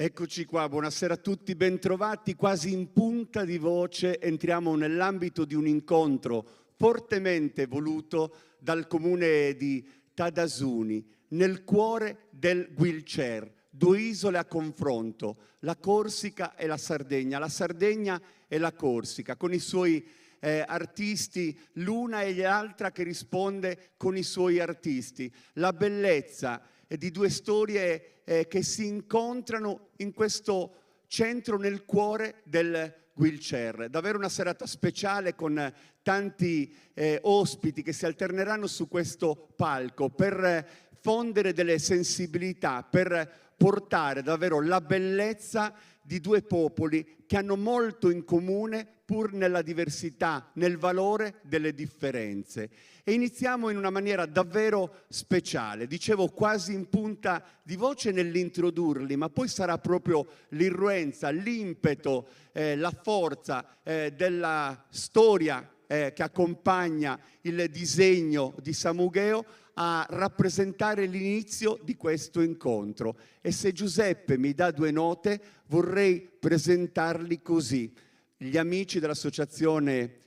Eccoci qua, buonasera a tutti, bentrovati. Quasi in punta di voce entriamo nell'ambito di un incontro fortemente voluto dal comune di Tadasuni, nel cuore del wheelchair, due isole a confronto, la Corsica e la Sardegna e la Corsica, con i suoi artisti, l'una e l'altra che risponde con i suoi artisti. La bellezza di due storie che si incontrano in questo centro nel cuore del wheelchair. Davvero una serata speciale con tanti ospiti che si alterneranno su questo palco per fondere delle sensibilità, per portare davvero la bellezza di due popoli che hanno molto in comune pur nella diversità, nel valore delle differenze. E iniziamo in una maniera davvero speciale, dicevo quasi in punta di voce nell'introdurli, ma poi sarà proprio l'irruenza, l'impeto, la forza della storia che accompagna il disegno di Samugheo a rappresentare l'inizio di questo incontro. E se Giuseppe mi dà due note, vorrei presentarli così. Gli amici dell'associazione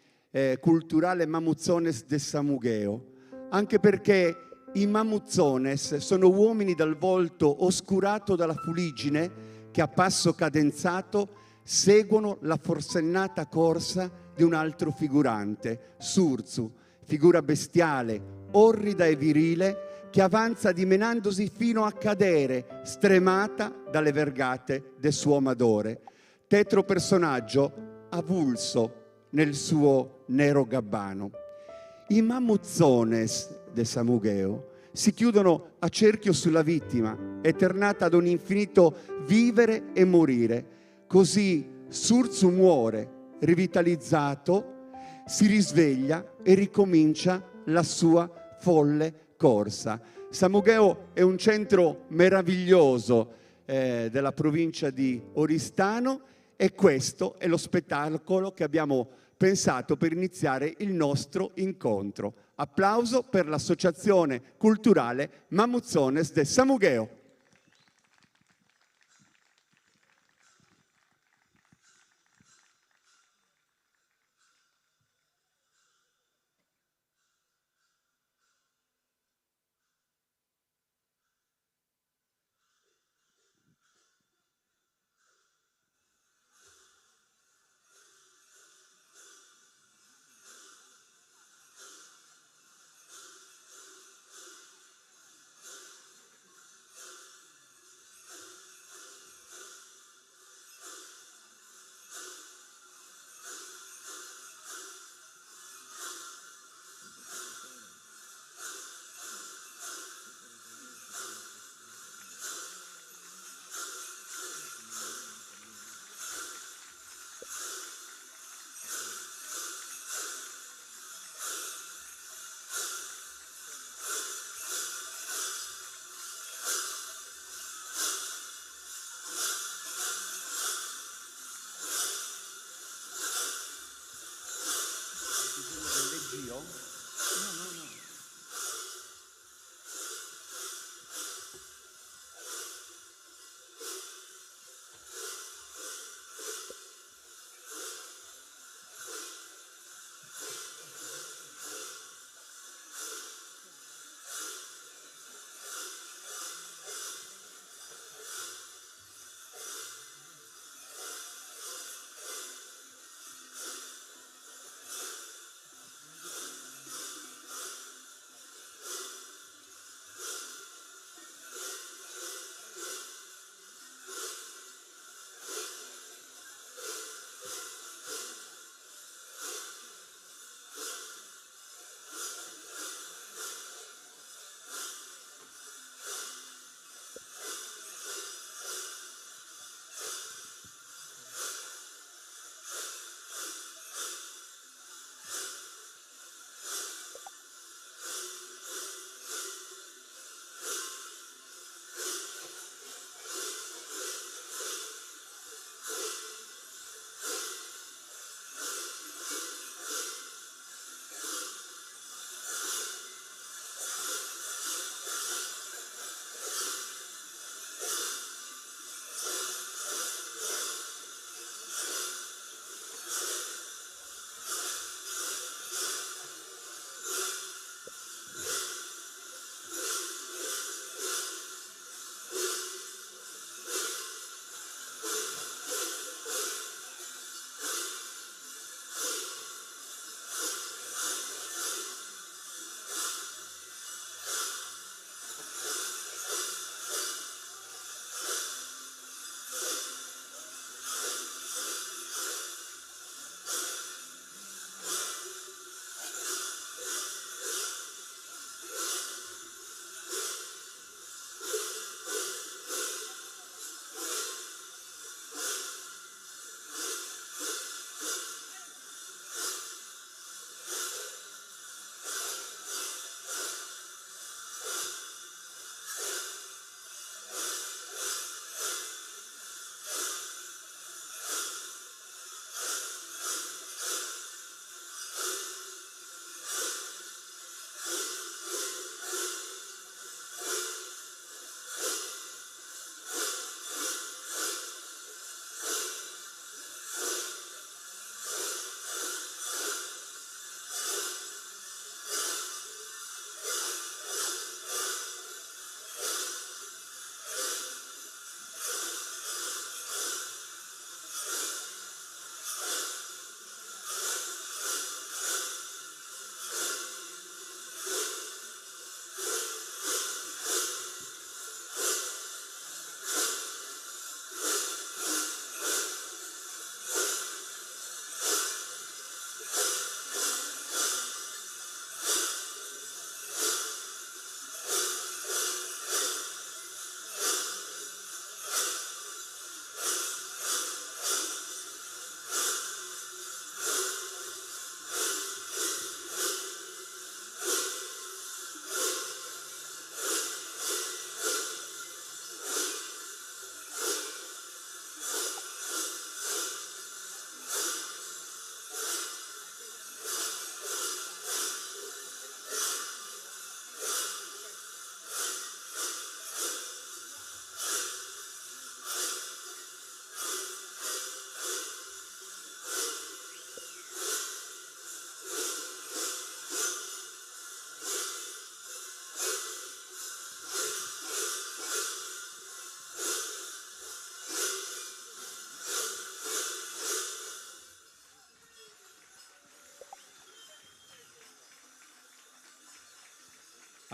culturale Mamuzzones de Samugheo, anche perché i Mamuzzones sono uomini dal volto oscurato dalla fuliggine che a passo cadenzato seguono la forsennata corsa di un altro figurante, Surzu, figura bestiale, orrida e virile, che avanza dimenandosi fino a cadere, stremata dalle vergate del suo amadore. Tetro personaggio avulso nel suo nero gabbano. I Mamuzzones de Samugheo si chiudono a cerchio sulla vittima, eternata ad un infinito vivere e morire. Così Surzu muore, rivitalizzato, si risveglia e ricomincia la sua folle corsa. Samugheo è un centro meraviglioso della provincia di Oristano e questo è lo spettacolo che abbiamo pensato per iniziare il nostro incontro. Applauso per l'associazione culturale Mamuzzones de Samugheo.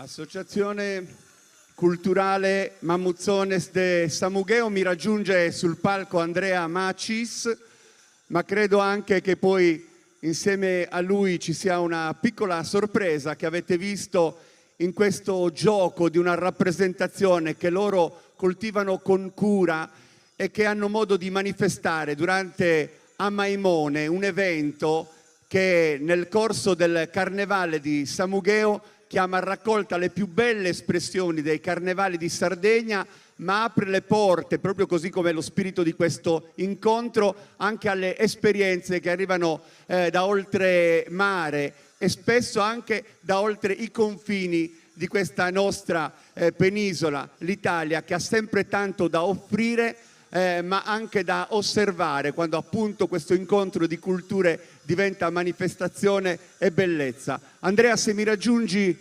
Associazione culturale Mamuzzones de Samugheo, mi raggiunge sul palco Andrea Macis, ma credo anche che poi insieme a lui ci sia una piccola sorpresa che avete visto in questo gioco di una rappresentazione che loro coltivano con cura e che hanno modo di manifestare durante a Maimone, un evento che nel corso del Carnevale di Samugheo chiama a raccolta le più belle espressioni dei carnevali di Sardegna, ma apre le porte, proprio così come lo spirito di questo incontro, anche alle esperienze che arrivano da oltre mare e spesso anche da oltre i confini di questa nostra penisola, l'Italia, che ha sempre tanto da offrire, ma anche da osservare quando appunto questo incontro di culture diventa manifestazione e bellezza. Andrea, se mi raggiungi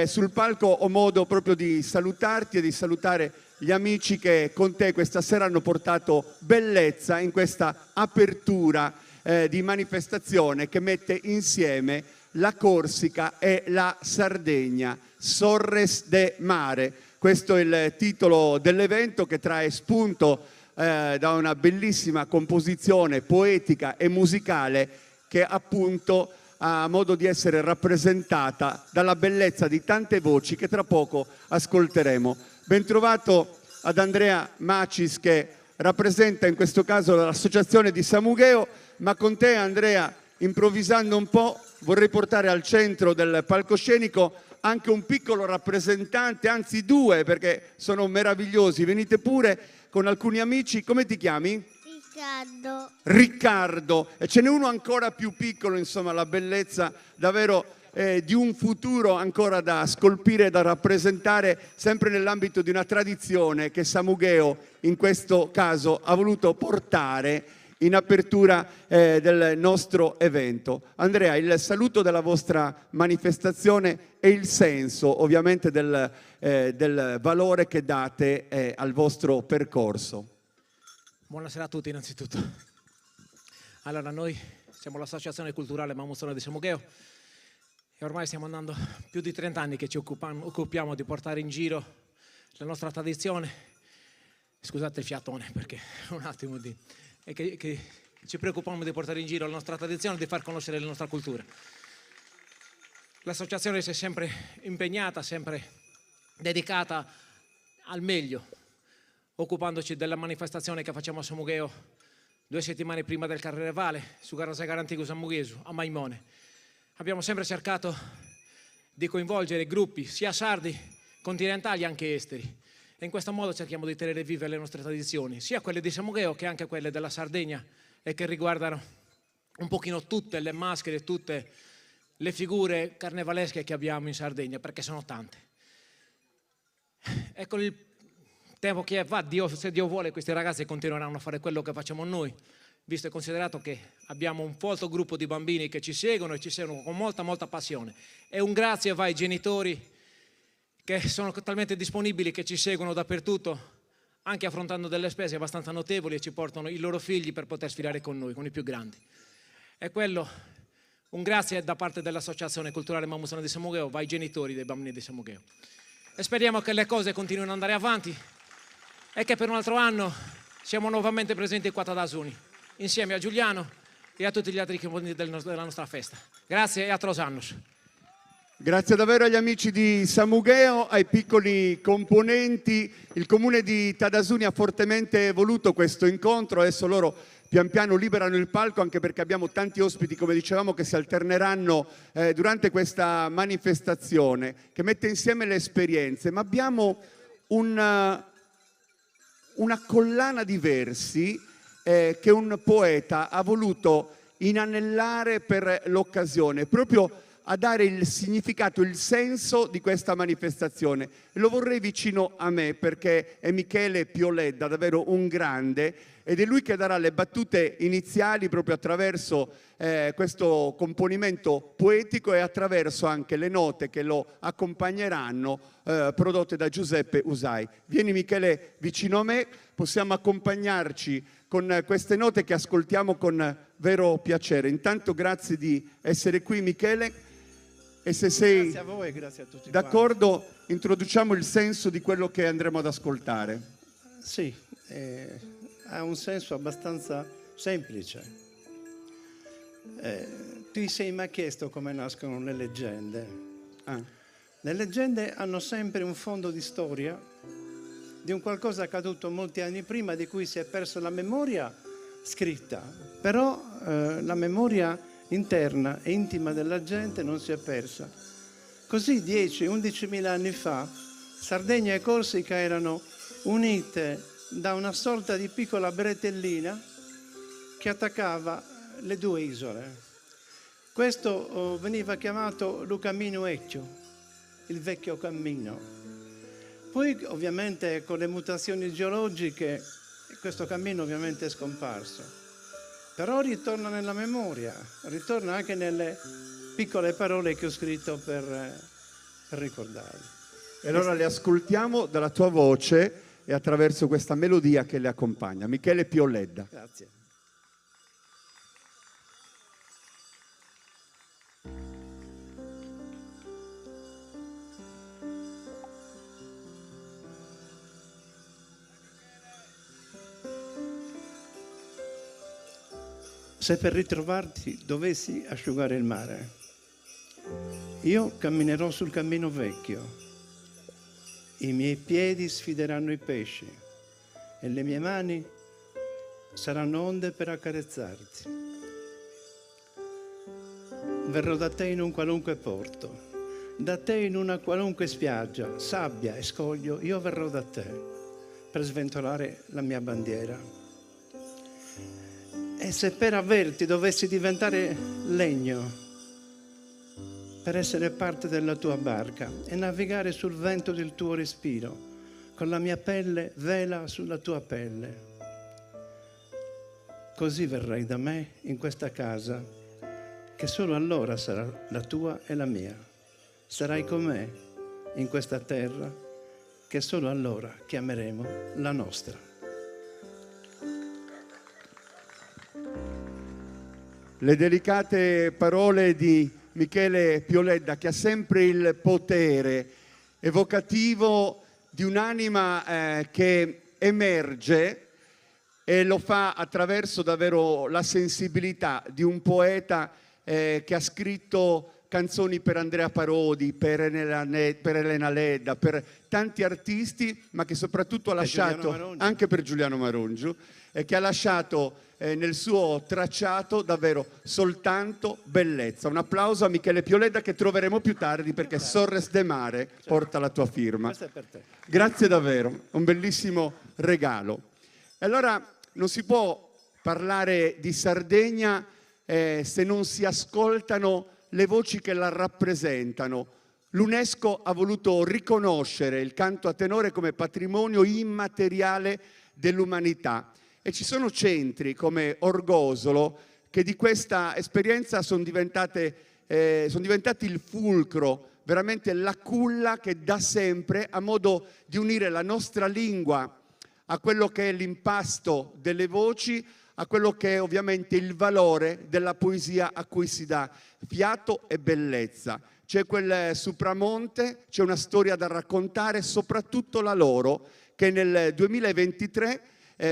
sul palco ho modo proprio di salutarti e di salutare gli amici che con te questa sera hanno portato bellezza in questa apertura di manifestazione che mette insieme la Corsica e la Sardegna, Sorres de Mare. Questo è il titolo dell'evento che trae spunto da una bellissima composizione poetica e musicale che appunto ha modo di essere rappresentata dalla bellezza di tante voci che tra poco ascolteremo. Bentrovato ad Andrea Macis, che rappresenta in questo caso l'associazione di Samugheo, ma con te, Andrea, improvvisando un po', vorrei portare al centro del palcoscenico anche un piccolo rappresentante, anzi due, perché sono meravigliosi. Venite pure con alcuni amici. Come ti chiami? Riccardo. Riccardo. E ce n'è uno ancora più piccolo, insomma, la bellezza davvero di un futuro ancora da scolpire e da rappresentare, sempre nell'ambito di una tradizione che Samugheo in questo caso ha voluto portare in apertura del nostro evento. Andrea, il saluto della vostra manifestazione e il senso ovviamente del valore che date al vostro percorso. Buonasera a tutti innanzitutto. Allora, noi siamo l'associazione culturale Mamuzzones de Samugheo e ormai stiamo andando più di 30 anni che ci occupiamo di portare in giro la nostra tradizione. Scusate il fiatone perché un attimo di... e che ci preoccupiamo di portare in giro la nostra tradizione e di far conoscere la nostra cultura. L'associazione si è sempre impegnata, sempre dedicata al meglio, occupandoci della manifestazione che facciamo a Samugheo 2 settimane prima del Carnevale su Garasegara Antico Samughesu a Maimone. Abbiamo sempre cercato di coinvolgere gruppi sia sardi, continentali anche esteri. E in questo modo cerchiamo di tenere vive le nostre tradizioni, sia quelle di Samugheo che anche quelle della Sardegna, e che riguardano un pochino tutte le maschere, tutte le figure carnevalesche che abbiamo in Sardegna, perché sono tante. E con il tempo che va, se Dio vuole, questi ragazzi continueranno a fare quello che facciamo noi, visto e considerato che abbiamo un folto gruppo di bambini che ci seguono e ci seguono con molta passione. E un grazie va ai genitori che sono talmente disponibili che ci seguono dappertutto, anche affrontando delle spese abbastanza notevoli, e ci portano i loro figli per poter sfilare con noi, con i più grandi. E quello, un grazie da parte dell'Associazione Culturale Mamuzzones de Samugheo va ai genitori dei bambini di Samugheo. E speriamo che le cose continuino ad andare avanti e che per un altro anno siamo nuovamente presenti qua a Tadasuni, insieme a Giuliano e a tutti gli altri componenti della nostra festa. Grazie e a Trosannos. Grazie davvero agli amici di Samugheo, ai piccoli componenti. Il comune di Tadasuni ha fortemente voluto questo incontro, adesso loro pian piano liberano il palco, anche perché abbiamo tanti ospiti, come dicevamo, che si alterneranno durante questa manifestazione che mette insieme le esperienze, ma abbiamo una collana di versi che un poeta ha voluto inanellare per l'occasione, proprio a dare il significato, il senso di questa manifestazione. E lo vorrei vicino a me perché è Michele Pioledda, davvero un grande, ed è lui che darà le battute iniziali proprio attraverso questo componimento poetico e attraverso anche le note che lo accompagneranno, prodotte da Giuseppe Usai. Vieni Michele vicino a me, possiamo accompagnarci con queste note che ascoltiamo con vero piacere. Intanto grazie di essere qui Michele. e se sei Grazie a voi e grazie a tutti. d'accordo introduciamo il senso di quello che andremo ad ascoltare. Sì, ha un senso abbastanza semplice. Ti sei mai chiesto come nascono le leggende? Le leggende hanno sempre un fondo di storia di un qualcosa accaduto molti anni prima, di cui si è persa la memoria scritta, però la memoria interna e intima della gente non si è persa. Così 10-11 mila anni fa Sardegna e Corsica erano unite da una sorta di piccola bretellina che attaccava le due isole. Questo veniva chiamato lo Cammino Vecchio, il vecchio cammino. Poi ovviamente con le mutazioni geologiche questo cammino ovviamente è scomparso. Però ritorna nella memoria, ritorna anche nelle piccole parole che ho scritto per ricordarli. E allora le ascoltiamo dalla tua voce e attraverso questa melodia che le accompagna. Michele Pioledda. Grazie. Se per ritrovarti dovessi asciugare il mare, io camminerò sul cammino vecchio, i miei piedi sfideranno i pesci e le mie mani saranno onde per accarezzarti. Verrò da te in un qualunque porto, da te in una qualunque spiaggia, sabbia e scoglio, io verrò da te per sventolare la mia bandiera. E se per averti dovessi diventare legno, per essere parte della tua barca e navigare sul vento del tuo respiro, con la mia pelle vela sulla tua pelle, così verrai da me in questa casa, che solo allora sarà la tua e la mia. Sarai con me in questa terra, che solo allora chiameremo la nostra. Le delicate parole di Michele Pioledda, che ha sempre il potere evocativo di un'anima che emerge e lo fa attraverso davvero la sensibilità di un poeta che ha scritto canzoni per Andrea Parodi, per Elena Ledda, per tanti artisti, ma che soprattutto ha lasciato, anche per Giuliano Marongiu, che ha lasciato nel suo tracciato davvero soltanto bellezza. Un applauso a Michele Pioledda, che troveremo più tardi perché Sorres de Mare porta la tua firma. Questo è per te. Grazie davvero, un bellissimo regalo. E allora non si può parlare di Sardegna se non si ascoltano le voci che la rappresentano. L'UNESCO ha voluto riconoscere il canto a tenore come patrimonio immateriale dell'umanità e ci sono centri come Orgosolo che di questa esperienza sono diventati il fulcro, veramente la culla che da sempre ha modo di unire la nostra lingua a quello che è l'impasto delle voci, a quello che è ovviamente il valore della poesia a cui si dà fiato e bellezza. C'è quel supramonte, c'è una storia da raccontare, soprattutto la loro, che nel 2023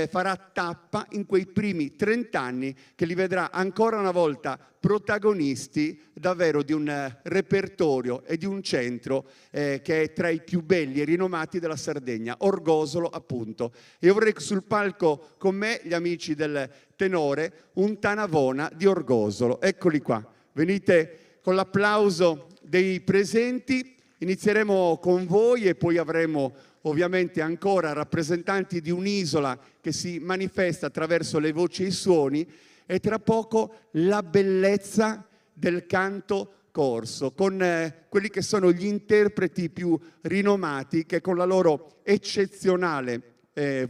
farà tappa in quei primi 30 anni che li vedrà ancora una volta protagonisti davvero di un repertorio e di un centro che è tra i più belli e rinomati della Sardegna, Orgosolo appunto. Io vorrei sul palco con me gli amici del tenore, un Tanavona di Orgosolo. Eccoli qua, venite con l'applauso dei presenti, inizieremo con voi e poi avremo ovviamente ancora rappresentanti di un'isola che si manifesta attraverso le voci e i suoni e tra poco la bellezza del canto corso, con quelli che sono gli interpreti più rinomati che con la loro eccezionale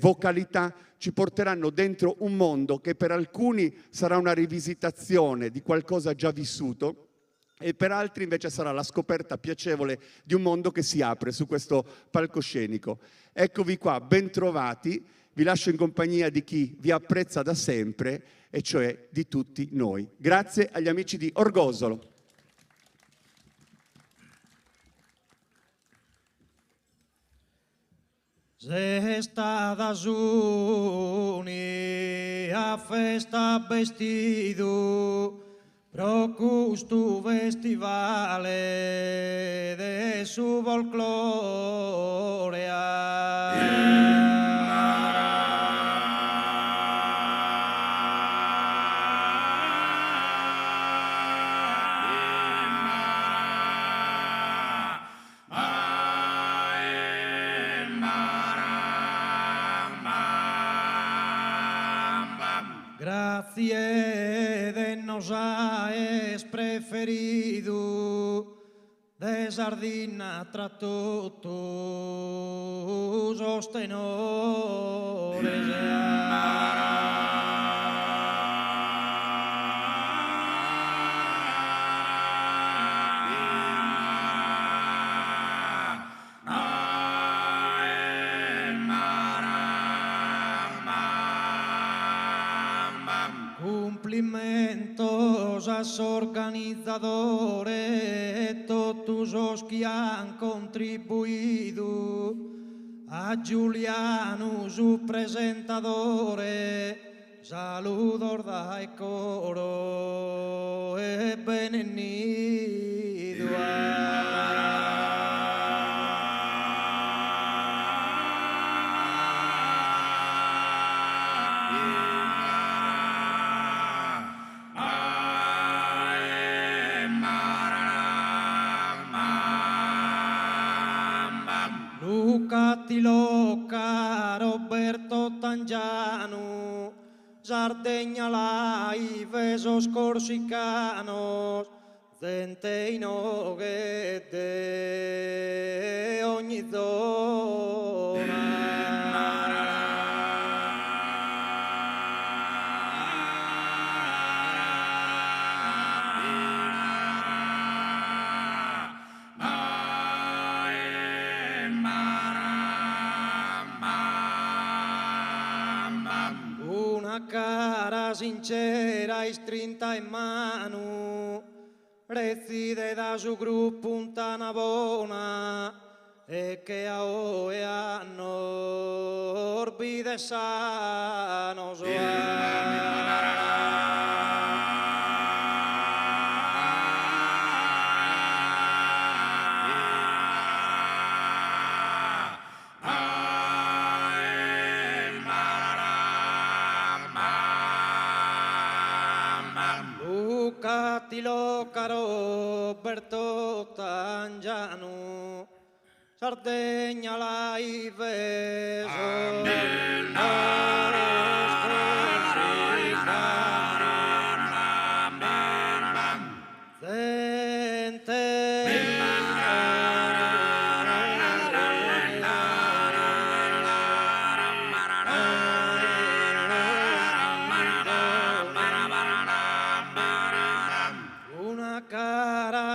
vocalità ci porteranno dentro un mondo che per alcuni sarà una rivisitazione di qualcosa già vissuto e per altri invece sarà la scoperta piacevole di un mondo che si apre su questo palcoscenico. Eccovi qua, bentrovati, vi lascio in compagnia di chi vi apprezza da sempre, e cioè di tutti noi. Grazie agli amici di Orgosolo. Se sta da suni a festa vestido pro custu festivale de su folclore. Grazie de nos es preferido de sardina tra todos os tenores. Cumplimentos aos organizadores, todos os que han contribuído, a Juliano, su presentador, saludos da coro e benvenido. Luca Roberto Tangiano, Sardegna Live, esos corsicanos, centeino che de ogni zona. Cara sincera e strinta in mano, recide da su gruppo puntana buona e che a oe hanno orbide sano. Luca Roberto Tangiano, Sardegna Live,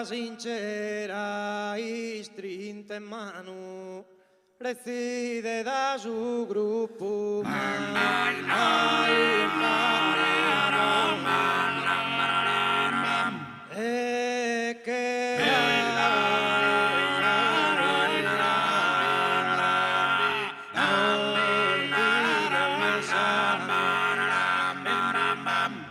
sincera e strinta in mano, recide da su gruppo e che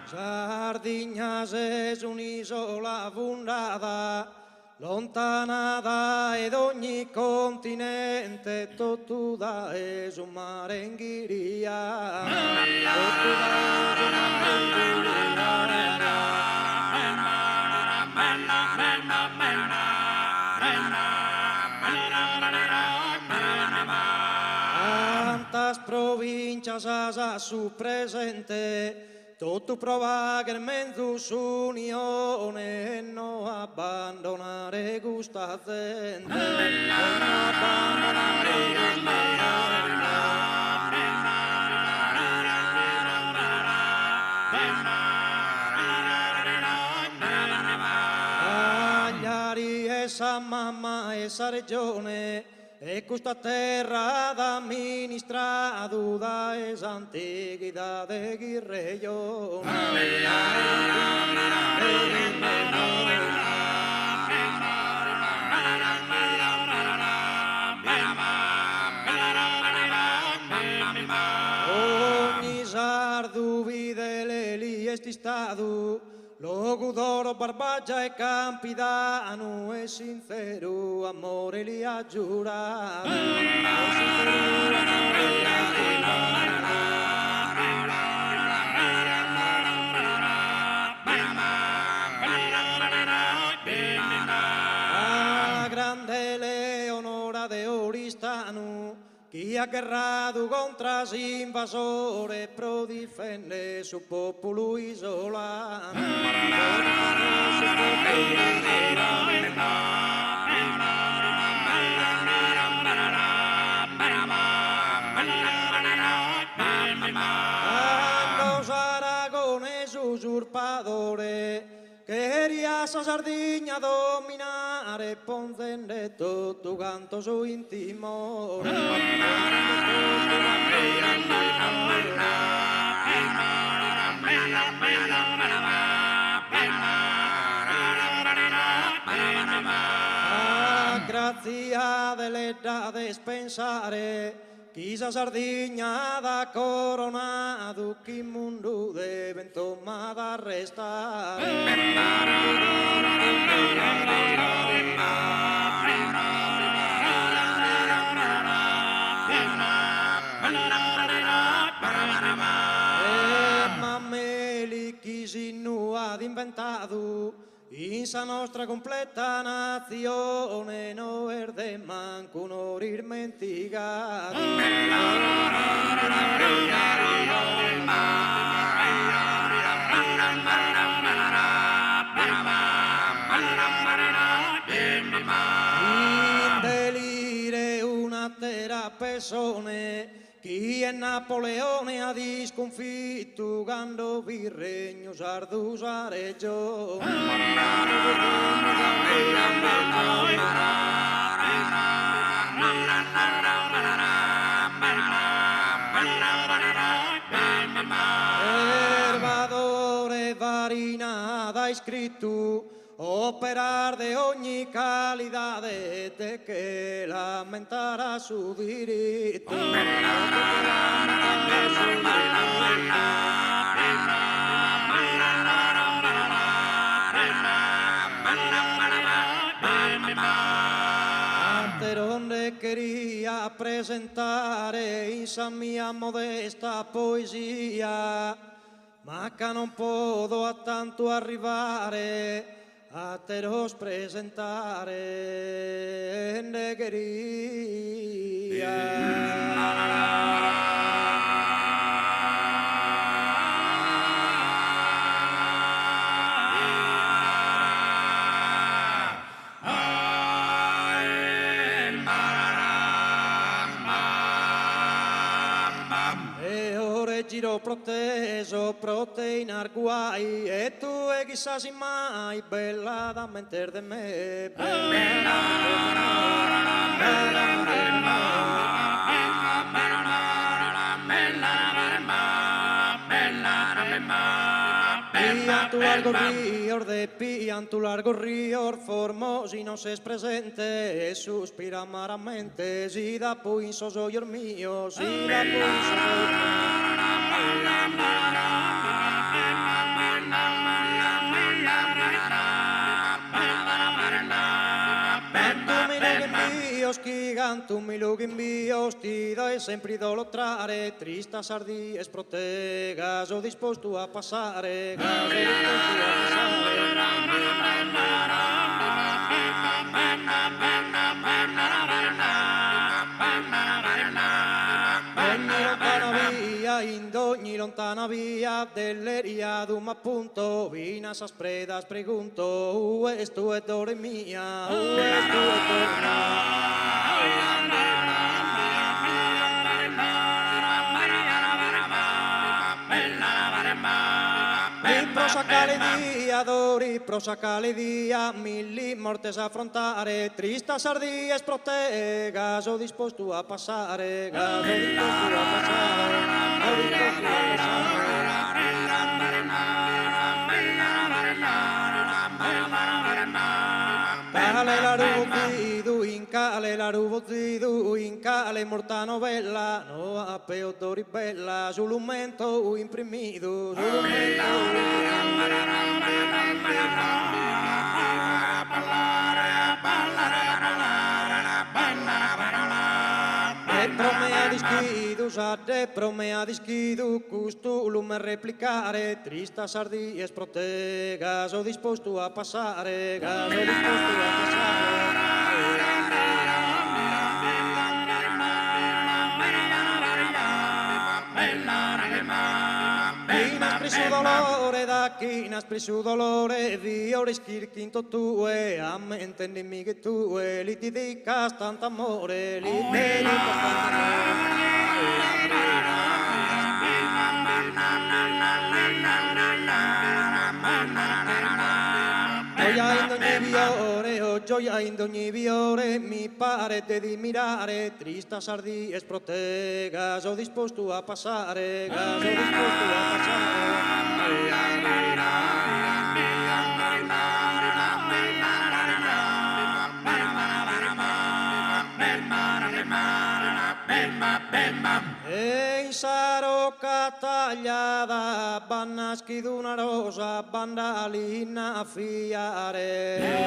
Sardigna es un'isola fundata, lontana da ed ogni continente, tutto da es un mare in ghiria. Tantas provincias a su presente, tutto prova che il mezzo s'unione e non abbandonare questa gente, non abbandonare Cagliari e San Mamma e sa regione e questa terra d'amministrado da es antichità de Ghirreglione. estado, logo d'oro, Barbagia e Campidano, e sincero amore li ha giurato. A grande Leonora de Oristano, chi ha guerrato contra l'invasore pro difendere su popolo isolano. Los aragones usurpadores quería sa Sardigna dominare, ponzende tutto canto su intimore. Grazia dell'età despensare, chi sa Sardigna da coronato, chi mondo deve insomma da arrestare. Mammeli chi si nu ad inventato, in sa nostra completa nazione no verde manco no dimenticato. In delire una terra persone, chi è Napoleone ha sconfitto quando vi regno sardo sa regione. Ervadore varina da scritto, operar de ogni calidade de che lamentarà su diritto. Donde quería presentare in sa mia modesta poesia, ma che non posso a tanto arrivare a te los presentare negheria. Giro proteso, proteinar guai, e tu e chissà si mai, bella da mentir de me, bella pianto largo río, formosi non se es presente, e suspira amaramente, si da poi so soy mio, si da poi so Gigantum mi lugin bios ti dai sempre idolatrare, trista sardi es protega, so disposto a passare, in ogni lontana via dell'eriadum appunto, vina sa spredas pregunto, esto è dore mia, esto è dore mia. Prosa caledia, mille mortes a affrontare, trista sardia es protega, so disposto a passare, so disposto a passare, so disposto a passare. Cale la rubidu in cale mare la ruvozidu in cale morta novella no apeo dori bella sull'umento imprimido de promea dischidu custulum replicare trista sardi esprote gaso disposto a passare gaso disposto a passare Inaspri su dolore vi ora schirchinto tue a me intendimi che tue li ti dicas tanto amore li te dicas tanto gioia in ogni viore mi pare di mirare trista sardi esprote gaso disposto a passare gaso disposto a passare e in sarocca tagliata bannaschi d'una rosa bandalina a fiare e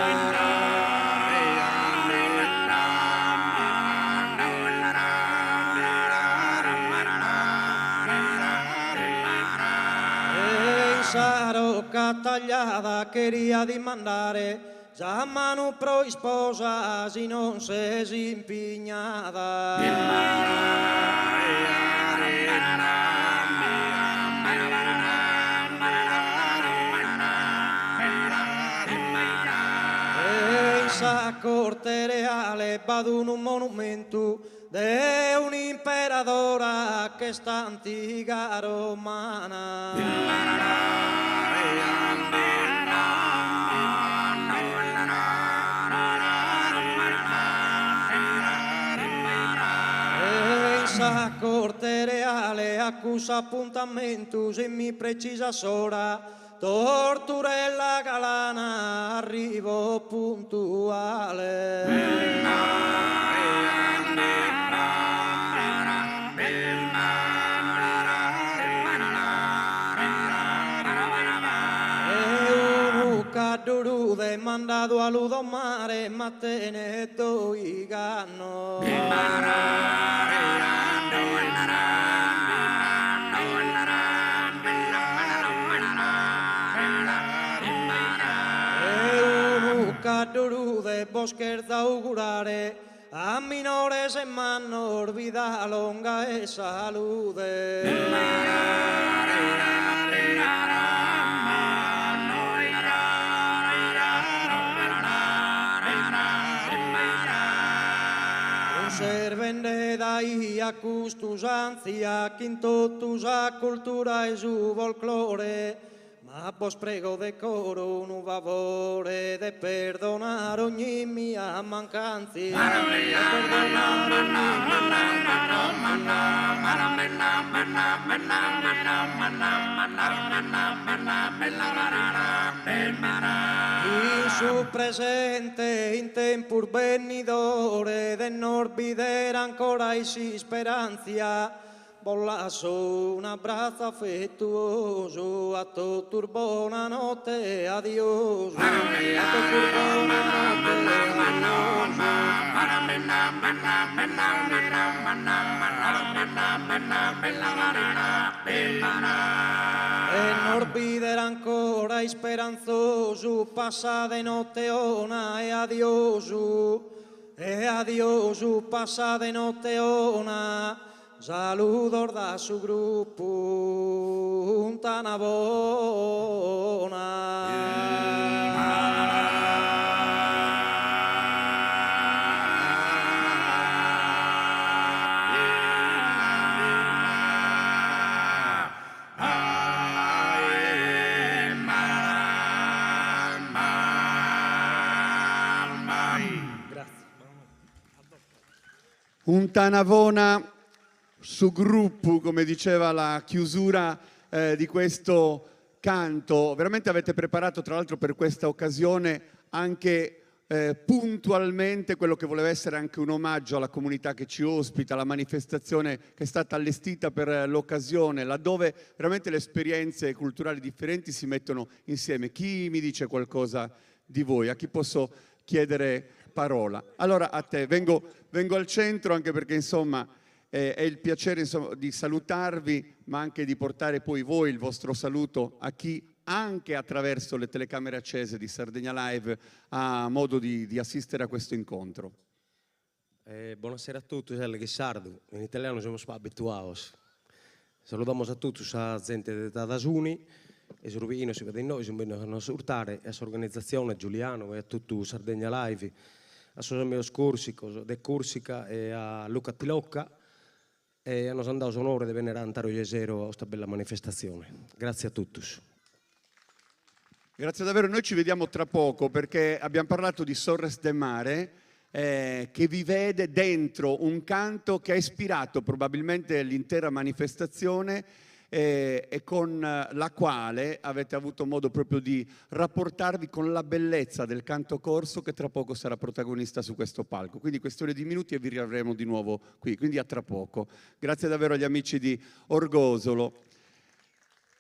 in sarocca tagliata queria di mandare già mano pro sposa si non se si impignata e in sa corte reale vado un monumento de un imperadora che sta antica romana corte reale accusa appuntamento se mi precisa sora torturella galana arrivo puntuale e un caduru mandato a ludomare ma te ne do i ganno Cadurude boscher da augurare a minores en mano vida longa e salude servende dai a custus ansia quintotus a cultura e su folklore ma vos prego decoro un favore de perdonar ogni mia mancanza in su presente in tempur venidore del norbidere ancora e si speranzia Bollasso, un abbraccio affettuoso, a tutti buona notte, adioso. A tutti buona notte, e norbidere ancora e speranzoso, passa de notte ona e adioso, passa de notte ona. Saludos da su gruppo un Tanavona su gruppo, come diceva la chiusura di questo canto. Veramente avete preparato, tra l'altro, per questa occasione anche puntualmente quello che voleva essere anche un omaggio alla comunità che ci ospita, la manifestazione che è stata allestita per l'occasione, laddove veramente le esperienze culturali differenti si mettono insieme. Chi mi dice qualcosa di voi? A chi posso chiedere parola? Allora a te, vengo al centro, anche perché insomma è il piacere insomma, di salutarvi, ma anche di portare poi voi il vostro saluto a chi anche attraverso le telecamere accese di Sardegna Live ha modo di assistere a questo incontro. Buonasera a tutti, sono Sardo. In italiano siamo abituados. Saludamos a todos a gente de Tadasuni e se rubino si vede in noi, si vengono a surtare a questa organizzazione, a Giuliano e a tutto Sardegna Live, a suoi miei Corsica, de Corsica e a Luca Tilocca e hanno andato onore di venire a Antaro Jesero a questa bella manifestazione. Grazie a tutti. Grazie davvero, noi ci vediamo tra poco perché abbiamo parlato di Sorres de Mare che vi vede dentro un canto che ha ispirato probabilmente l'intera manifestazione e con la quale avete avuto modo proprio di rapportarvi con la bellezza del canto corso che tra poco sarà protagonista su questo palco. Quindi questione di minuti e vi riavremo di nuovo qui, quindi a tra poco. Grazie davvero agli amici di Orgosolo.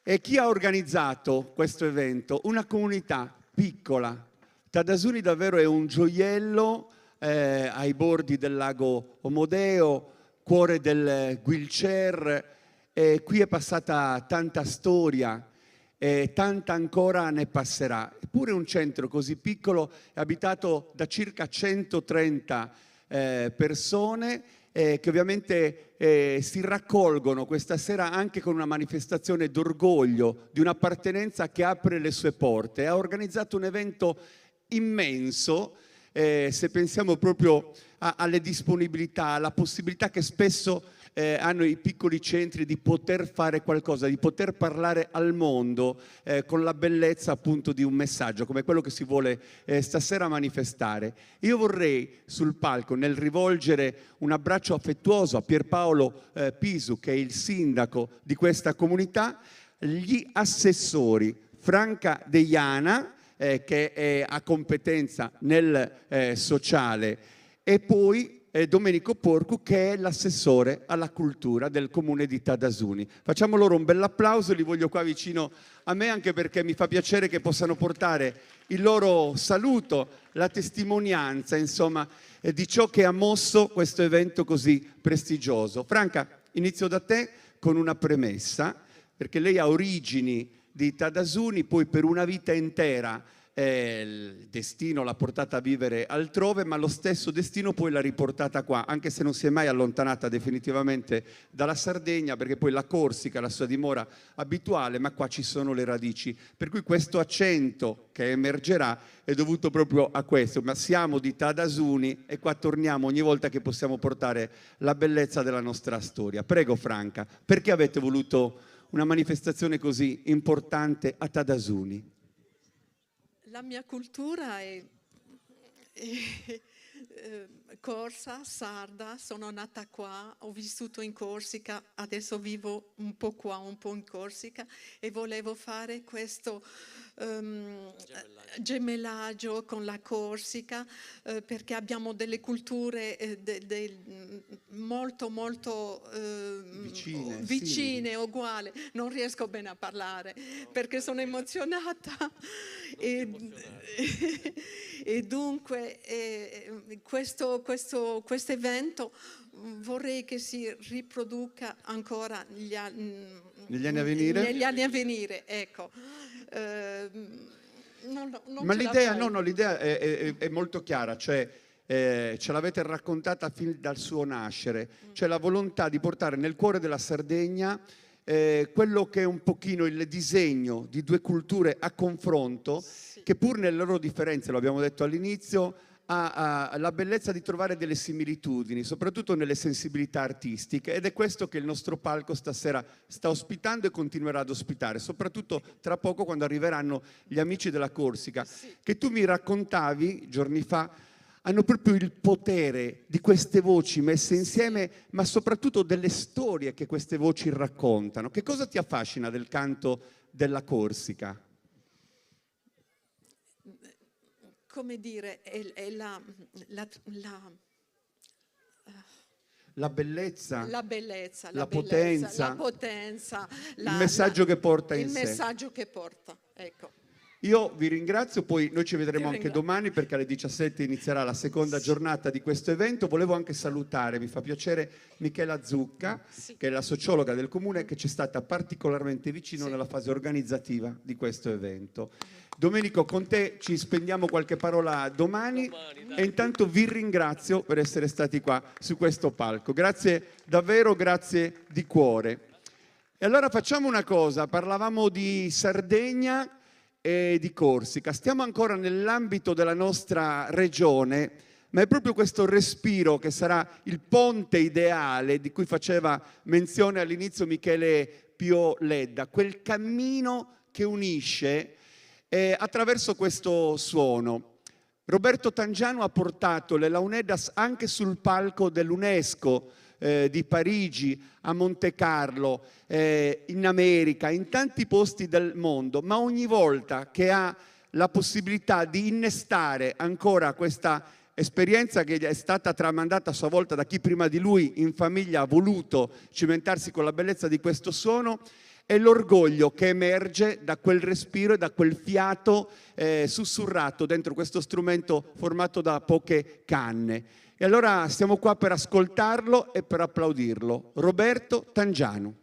E chi ha organizzato questo evento? Una comunità piccola. Tadasuni davvero è un gioiello ai bordi del lago Omodeo, cuore del Guilcer. Qui è passata tanta storia e tanta ancora ne passerà. Eppure un centro così piccolo è abitato da circa 130 persone che ovviamente si raccolgono questa sera anche con una manifestazione d'orgoglio, di un'appartenenza che apre le sue porte. Ha organizzato un evento immenso, se pensiamo proprio alle disponibilità, alla possibilità che spesso hanno i piccoli centri di poter fare qualcosa, di poter parlare al mondo con la bellezza appunto di un messaggio come quello che si vuole stasera manifestare. Io vorrei sul palco, nel rivolgere un abbraccio affettuoso a Pierpaolo Pisu, che è il sindaco di questa comunità, gli assessori Franca Deiana, che ha competenza nel sociale, e poi Domenico Porcu, che è l'assessore alla cultura del comune di Tadasuni. Facciamo loro un bell'applauso, li voglio qua vicino a me anche perché mi fa piacere che possano portare il loro saluto, la testimonianza, insomma, di ciò che ha mosso questo evento così prestigioso. Franca, inizio da te con una premessa, perché lei ha origini di Tadasuni, poi per una vita intera il destino l'ha portata a vivere altrove, ma lo stesso destino poi l'ha riportata qua, anche se non si è mai allontanata definitivamente dalla Sardegna, perché poi la Corsica è la sua dimora abituale, ma qua ci sono le radici, per cui questo accento che emergerà è dovuto proprio a questo. Ma siamo di Tadasuni e qua torniamo ogni volta che possiamo portare la bellezza della nostra storia. Prego Franca, perché avete voluto una manifestazione così importante a Tadasuni? La mia cultura è corsa, sarda, sono nata qua, ho vissuto in Corsica, adesso vivo un po' qua, un po' in Corsica e volevo fare questo gemellaggio con la Corsica perché abbiamo delle culture molto vicine, sì. Uguali. Non riesco bene a parlare perché sono emozionata e dunque questo evento vorrei che si riproduca ancora negli anni a venire, ecco. Ma l'idea è molto chiara, cioè ce l'avete raccontata fin dal suo nascere, cioè la volontà di portare nel cuore della Sardegna quello che è un pochino il disegno di due culture a confronto, sì, che pur nelle loro differenze, lo abbiamo detto all'inizio, ha la bellezza di trovare delle similitudini, soprattutto nelle sensibilità artistiche, ed è questo che il nostro palco stasera sta ospitando e continuerà ad ospitare, soprattutto tra poco quando arriveranno gli amici della Corsica, sì, che tu mi raccontavi giorni fa, hanno proprio il potere di queste voci messe insieme, ma soprattutto delle storie che queste voci raccontano. Che cosa ti affascina del canto della Corsica? come dire, è la bellezza, la bellezza, la bellezza, potenza, il messaggio che porta in il sé. messaggio che porta, ecco. Io vi ringrazio, poi noi ci vedremo Ti anche ringrazio. domani perché alle 17 inizierà la seconda giornata di questo evento. Volevo anche salutare, mi fa piacere, Michela Zucca, Sì. che è la sociologa del comune, che ci è stata particolarmente vicino Sì. nella fase organizzativa di questo evento. Domenico, con te ci spendiamo qualche parola domani e intanto vi ringrazio per essere stati qua su questo palco. Grazie davvero, grazie di cuore. E allora facciamo una cosa, parlavamo di Sardegna e di Corsica, stiamo ancora nell'ambito della nostra regione, ma è proprio questo respiro che sarà il ponte ideale di cui faceva menzione all'inizio Michele Pio Ledda, quel cammino che unisce attraverso questo suono. Roberto Tangiano ha portato le Launedas anche sul palco dell'UNESCO di Parigi, a Monte Carlo, in America, in tanti posti del mondo, ma ogni volta che ha la possibilità di innestare ancora questa esperienza che è stata tramandata a sua volta da chi prima di lui in famiglia ha voluto cimentarsi con la bellezza di questo suono, è l'orgoglio che emerge da quel respiro e da quel fiato sussurrato dentro questo strumento formato da poche canne. E allora stiamo qua per ascoltarlo e per applaudirlo. Roberto Tangiano.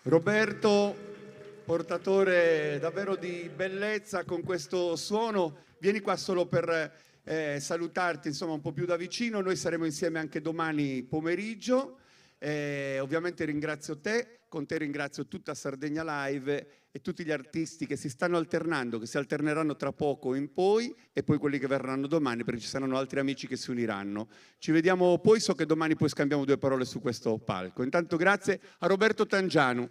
Roberto, portatore davvero di bellezza con questo suono, vieni qua solo per salutarti insomma un po' più da vicino. Noi saremo insieme anche domani pomeriggio. Ovviamente ringrazio te, con te ringrazio tutta Sardegna Live e tutti gli artisti che si stanno alternando, che si alterneranno tra poco in poi, e poi quelli che verranno domani, perché ci saranno altri amici che si uniranno. Ci vediamo poi, so che domani poi scambiamo 2 parole su questo palco. Intanto grazie a Roberto Tangianu.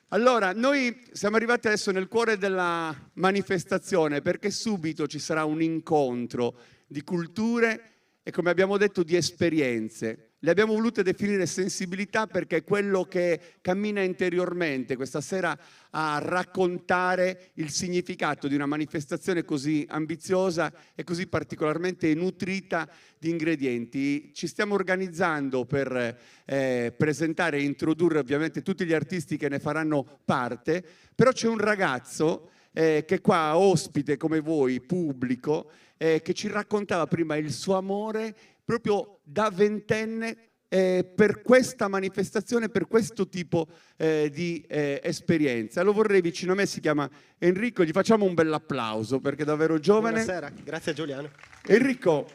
Allora, noi siamo arrivati adesso nel cuore della manifestazione, perché subito ci sarà un incontro di culture e, come abbiamo detto, di esperienze. Le abbiamo volute definire sensibilità perché è quello che cammina interiormente questa sera a raccontare il significato di una manifestazione così ambiziosa e così particolarmente nutrita di ingredienti. Ci stiamo organizzando per presentare e introdurre ovviamente tutti gli artisti che ne faranno parte, però c'è un ragazzo che qua ospite come voi, pubblico, che ci raccontava prima il suo amore proprio da ventenne per questa manifestazione, per questo tipo di esperienza. Lo vorrei vicino a me, si chiama Enrico, gli facciamo un bel applauso perché è davvero giovane. Buonasera, grazie Giuliano. Enrico,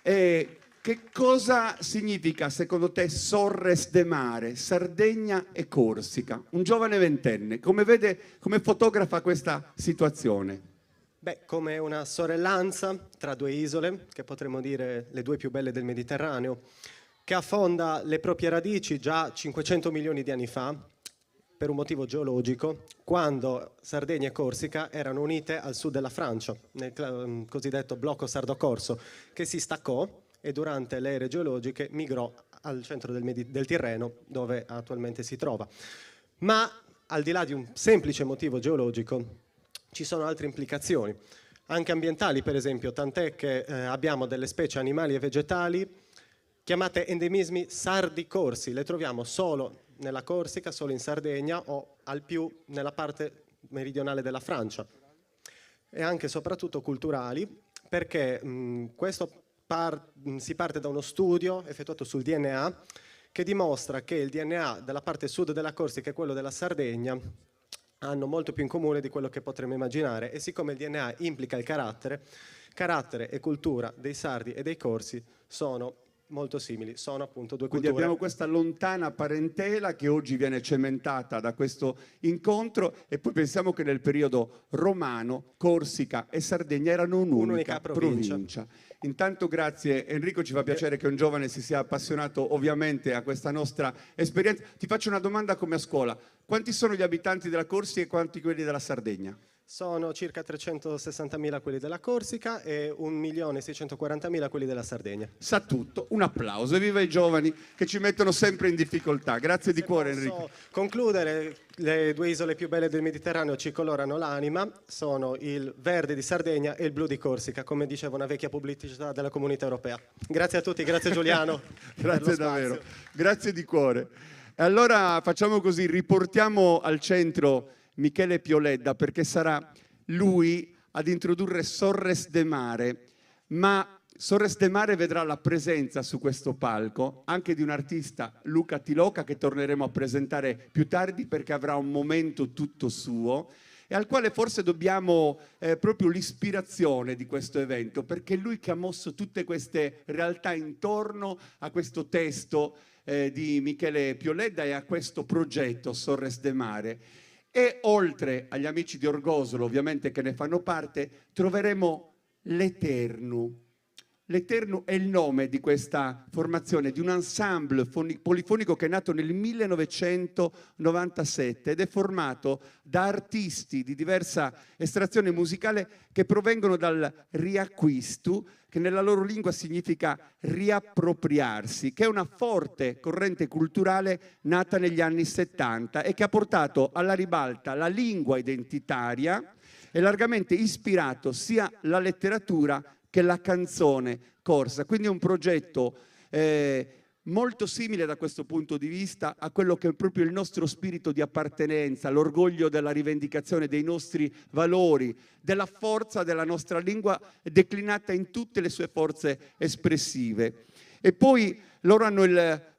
che cosa significa secondo te Sorres de Mare, Sardegna e Corsica? Un giovane ventenne, come vede, come fotografa questa situazione? Beh, come una sorellanza tra 2 isole, che potremmo dire le 2 più belle del Mediterraneo, che affonda le proprie radici già 500 milioni di anni fa, per un motivo geologico, quando Sardegna e Corsica erano unite al sud della Francia, nel cosiddetto blocco sardo-corso, che si staccò e durante le ere geologiche migrò al centro del Tirreno, dove attualmente si trova. Ma al di là di un semplice motivo geologico, ci sono altre implicazioni, anche ambientali per esempio, tant'è che abbiamo delle specie animali e vegetali chiamate endemismi sardi-corsi, le troviamo solo nella Corsica, solo in Sardegna o al più nella parte meridionale della Francia. E anche e soprattutto culturali, perché si parte da uno studio effettuato sul DNA che dimostra che il DNA della parte sud della Corsica e quello della Sardegna hanno molto più in comune di quello che potremmo immaginare, e siccome il DNA implica il carattere e cultura dei sardi e dei corsi sono molto simili, sono appunto 2 culture. Quindi abbiamo questa lontana parentela che oggi viene cementata da questo incontro, e poi pensiamo che nel periodo romano Corsica e Sardegna erano un'unica provincia. Intanto grazie Enrico, ci fa piacere che un giovane si sia appassionato ovviamente a questa nostra esperienza. Ti faccio una domanda come a scuola: quanti sono gli abitanti della Corsica e quanti quelli della Sardegna? Sono circa 360.000 quelli della Corsica e 1.640.000 quelli della Sardegna. Sa tutto, un applauso, e viva i giovani che ci mettono sempre in difficoltà. Grazie di cuore Enrico. Concludere, le 2 isole più belle del Mediterraneo ci colorano l'anima, sono il verde di Sardegna e il blu di Corsica, come diceva una vecchia pubblicità della Comunità Europea. Grazie a tutti, grazie Giuliano. Grazie davvero, grazie di cuore. E allora facciamo così, riportiamo al centro Michele Pioledda, perché sarà lui ad introdurre Sorres de Mare, ma Sorres de Mare vedrà la presenza su questo palco anche di un artista, Luca Tiloca, che torneremo a presentare più tardi perché avrà un momento tutto suo e al quale forse dobbiamo proprio l'ispirazione di questo evento, perché è lui che ha mosso tutte queste realtà intorno a questo testo di Michele Pioledda e a questo progetto Sorres de Mare. E oltre agli amici di Orgosolo, ovviamente, che ne fanno parte, troveremo l'Eternu. L'Eternu è il nome di questa formazione, di un ensemble polifonico che è nato nel 1997 ed è formato da artisti di diversa estrazione musicale che provengono dal riacquisto, che nella loro lingua significa riappropriarsi, che è una forte corrente culturale nata negli anni 70 e che ha portato alla ribalta la lingua identitaria e largamente ispirato sia la letteratura che la canzone corsa. Quindi è un progetto molto simile da questo punto di vista a quello che è proprio il nostro spirito di appartenenza, l'orgoglio della rivendicazione dei nostri valori, della forza della nostra lingua declinata in tutte le sue forze espressive. E poi loro hanno il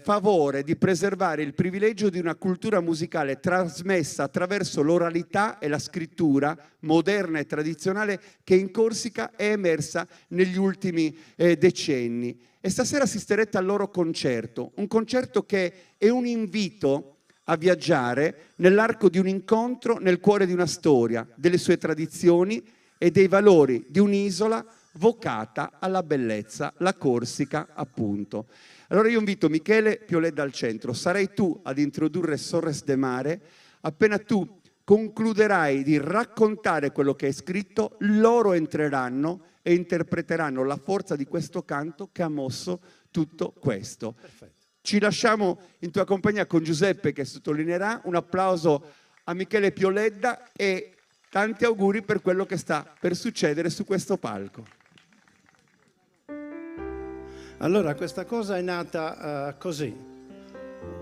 favore di preservare il privilegio di una cultura musicale trasmessa attraverso l'oralità e la scrittura moderna e tradizionale che in Corsica è emersa negli ultimi decenni. E stasera assisterete al loro concerto, un concerto che è un invito a viaggiare nell'arco di un incontro nel cuore di una storia, delle sue tradizioni e dei valori di un'isola vocata alla bellezza, la Corsica appunto. Allora io invito Michele Pioledda al centro, sarai tu ad introdurre Sorres de Mare. Appena tu concluderai di raccontare quello che hai scritto, loro entreranno e interpreteranno la forza di questo canto che ha mosso tutto questo. Perfetto. Ci lasciamo in tua compagnia con Giuseppe che sottolineerà. Un applauso a Michele Pioledda e tanti auguri per quello che sta per succedere su questo palco. Allora, questa cosa è nata così.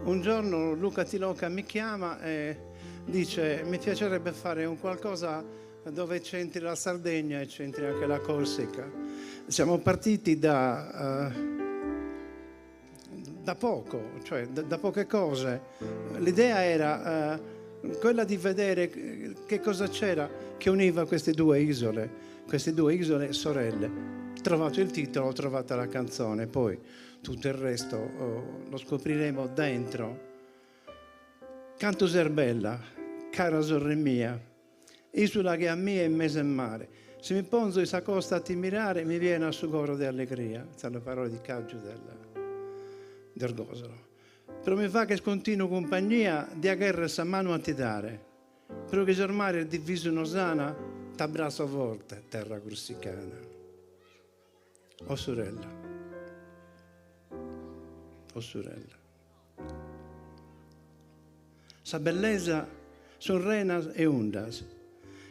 Un giorno Luca Tiloca mi chiama e dice: mi piacerebbe fare un qualcosa dove c'entri la Sardegna e c'entri anche la Corsica. Siamo partiti da poco, cioè da poche cose. L'idea era quella di vedere che cosa c'era che univa queste due isole sorelle. Trovato il titolo, ho trovato la canzone, poi tutto il resto lo scopriremo dentro. Canto Serbella, cara sorre mia, isola che a me è mese in mare. Se mi ponzo questa costa a ti mirare, mi viene a sugoro di allegria. Sono le parole di Caggio del Orgosolo. Però mi fa che continuo compagnia di a guerra sa mano a ti dare. Però che ormai è diviso in osana, t'abbraccio a volte, terra corsicana. Oh sorella, sa bellezza son renas e ondas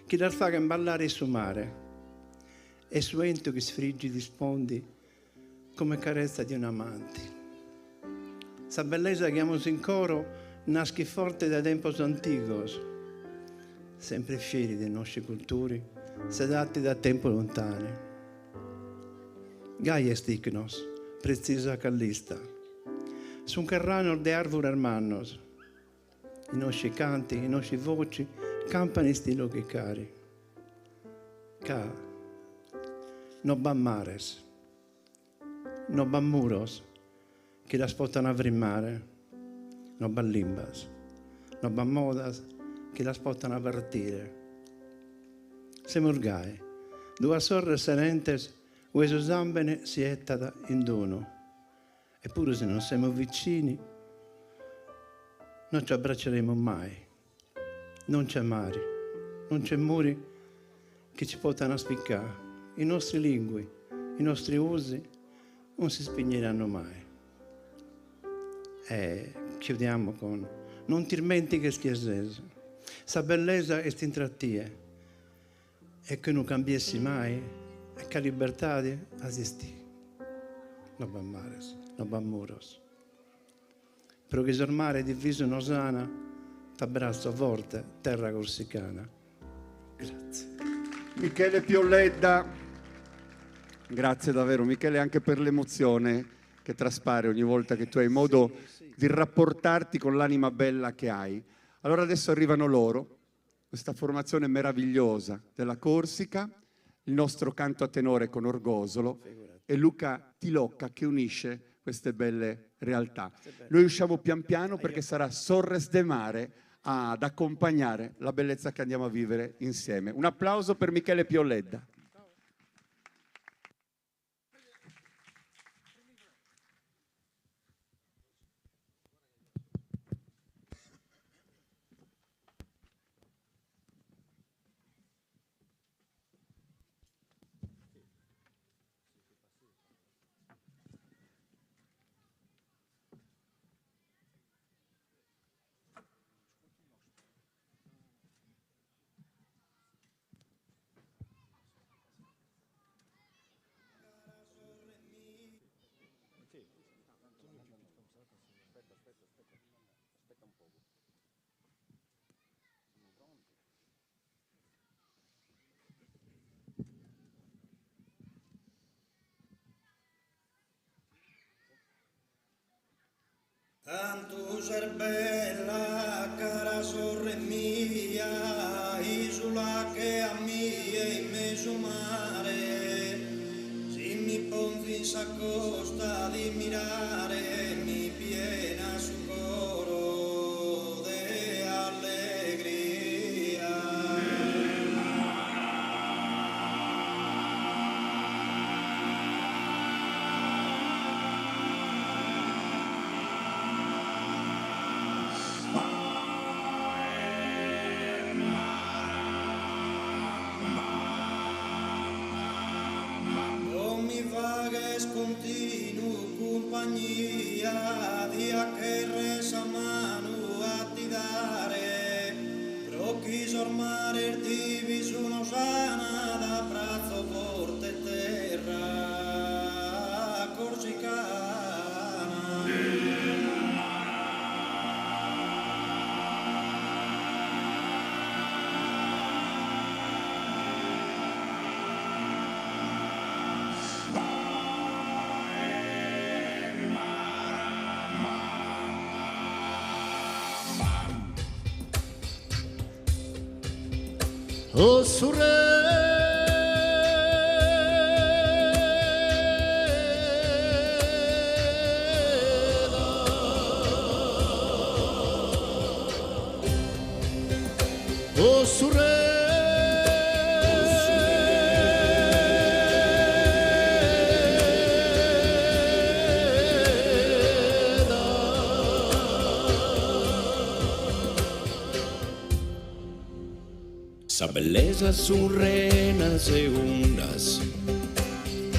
che la fa ballare su mare e su ento che sfriggi di spondi come carezza di un amante. Sa bellezza che amos in coro nasce forte da tempos antigos, sempre fieri dei nostri culturi, sedati da tempo lontani. Gaia sticnos, precisa callista, sun carrano de arvor hermanos, i nostri canti, i nostri voci campano in stilo che cari. Ca, no ban mares, no ban muros, che la spottano a mare, no ban limbas, no ban modas, che la spottano a partire. Se morgai, due sorre serentes, o eso zambene si ettata in dono. Eppure se non siamo vicini, non ci abbracceremo mai. Non c'è mari, non c'è muri che ci possano spiccare. I nostri lingue, i nostri usi non si spegneranno mai. E chiudiamo con non ti dimentichi che schiesese. Sa bellezza è st'intrattie e che non cambiessi mai. E che libertà esiste. Non va mares, non va muros. Però che il mare è diviso in osana, t'abbraccio a volte, terra corsicana. Grazie. Michele Pioledda, grazie davvero Michele anche per l'emozione che traspare ogni volta che tu hai modo di rapportarti con l'anima bella che hai. Allora adesso arrivano loro, questa formazione meravigliosa della Corsica, il nostro canto a tenore con Orgosolo e Luca Tilocca che unisce queste belle realtà. Noi usciamo pian piano perché sarà Sorres de Mare ad accompagnare la bellezza che andiamo a vivere insieme. Un applauso per Michele Pioledda. Tanto ser bella, cara sorre mia, isola che a mia in mezzo mare, si mi ponzi s'accosta di mirare, mi piena su coro de allegria. Non mi vagues continuo compagnia, dia che resa mano a ti dare, però chiso ormare ti visuno sana da prazzo forte terra corsicana. Oh sorella, Sa belleza surrenas e ondas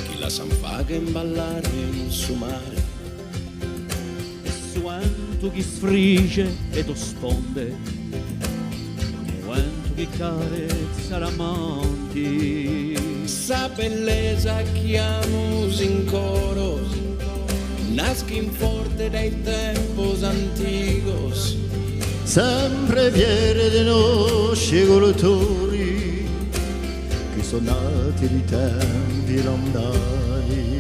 que las anfaguen ballare in su mare. Su vento che sfrige e lo sponde, vento che carezza l'amanti. Sa bellezza che amus in coro, nascin forte dai tempos antigos. sempre viene dei nostri colatori che sono nati di tempi lontani.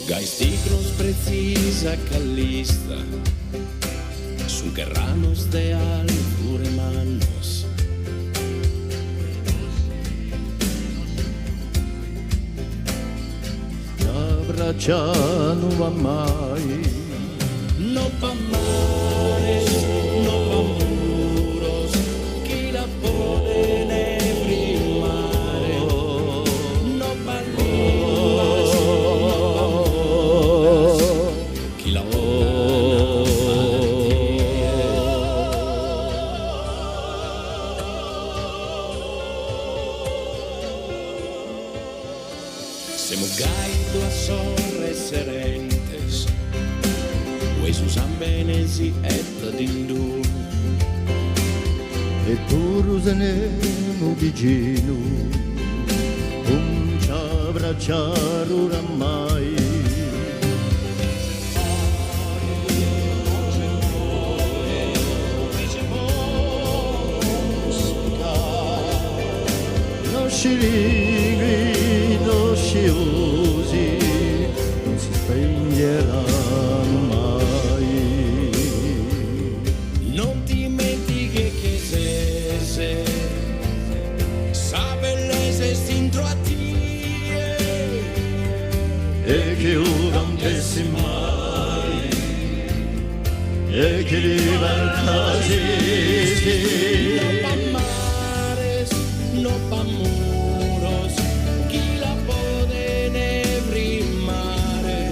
Geistigros precisa calista, sun guerranos de alcure manos. Abbraccia non va mai, No pa mares, no pa muros, chi la puede nebrimare. No pa limbas, no pa amores, chi la Semo gaido a sorre serentes, Jesus ambenesi et dindu. e pur usaniamo vicino, non ci abbracciare oramai. Non si righi, non si usi, non si spegneranno mai. Non dimentichi che se sa bellezza è dentro a te. E che ora non pensi mai, e che libertà esiste. No pa mares, no pa muros, chi la puede nebrimare.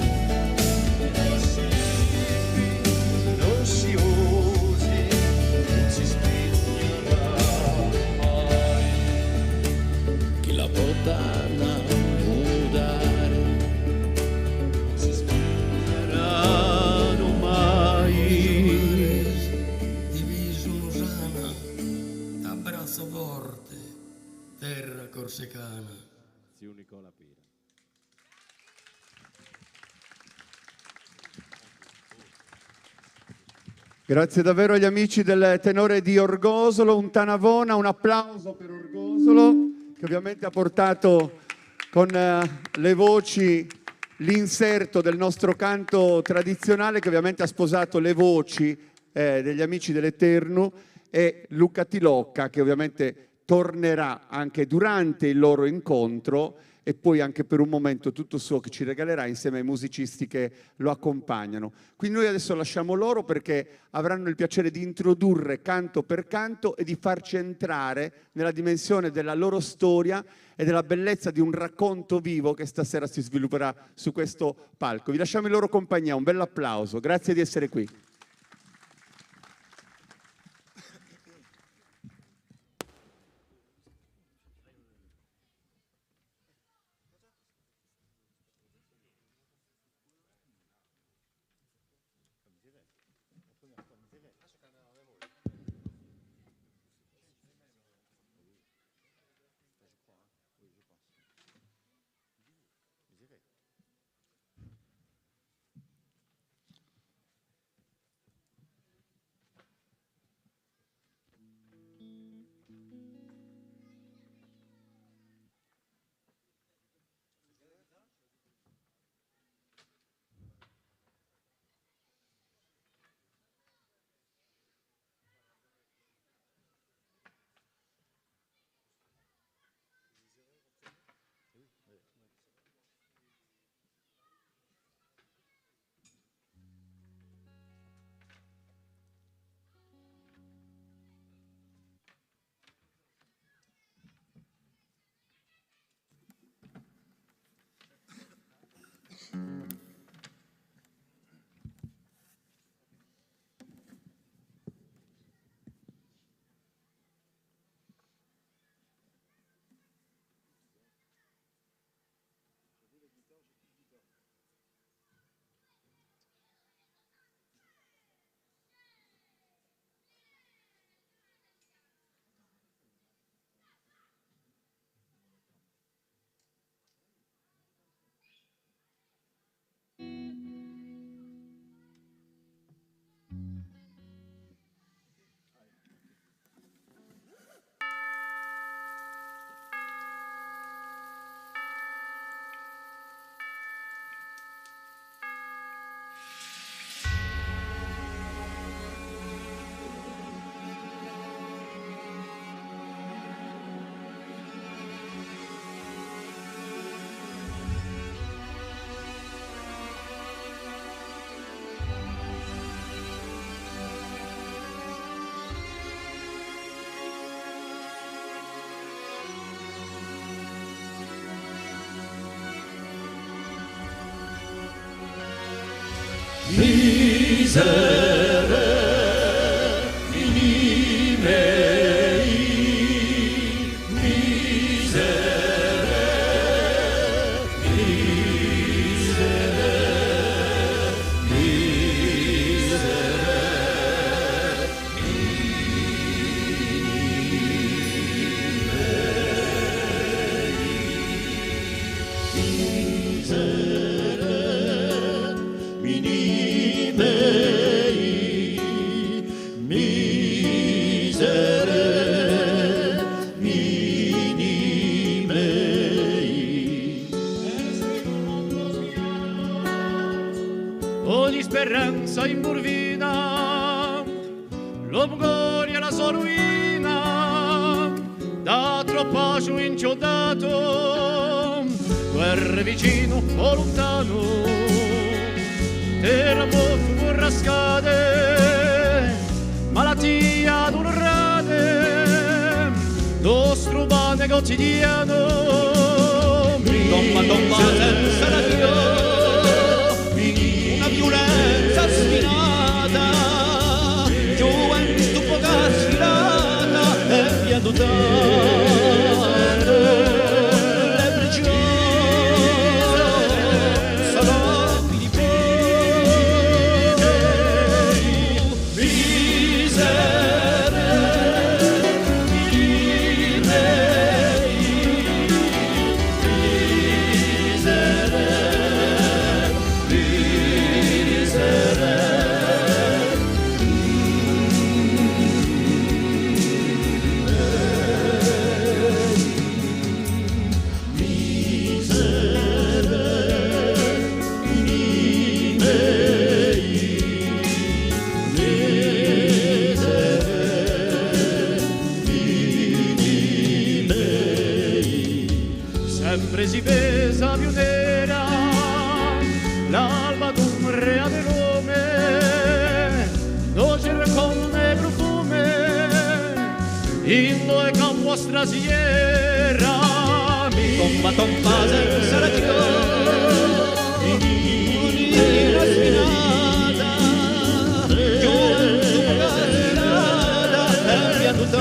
Non si usi, non si spegnerà mai. Chi la può mudare. Non si spegneranno mai. Diviso Lusana, abbraccio forte, terra corsicana. Zio Nicola Pira. Grazie davvero agli amici del tenore di Orgosolo, un Tanavona, un applauso per Orgosolo che ovviamente ha portato con le voci l'inserto del nostro canto tradizionale, che ovviamente ha sposato le voci degli amici dell'Eternu, e Luca Tilocca, che ovviamente tornerà anche durante il loro incontro e poi anche per un momento tutto suo, che ci regalerà insieme ai musicisti che lo accompagnano. Quindi noi adesso lasciamo loro, perché avranno il piacere di introdurre canto per canto e di farci entrare nella dimensione della loro storia e della bellezza di un racconto vivo che stasera si svilupperà su questo palco. Vi lasciamo in loro compagnia, un bel applauso, grazie di essere qui. Misere mini mei, misere, misere, ogni speranza imburvina, l'omgoria la sua ruina, da troppo giù inchiodato, guerre vicino o lontano, terra burrascate, malattia d'urrate, nostro pane quotidiano, tomba senza radio, una violenza sfinata, gioventù poca sfilata e via d'utare le prigioni, saloni di si pesa più nera, l'alba d'un rea de lume, noce come profume, indo e campo a strasiera, mi tomba tomba senza ragione, una spinata, giù su strada, e via tutta.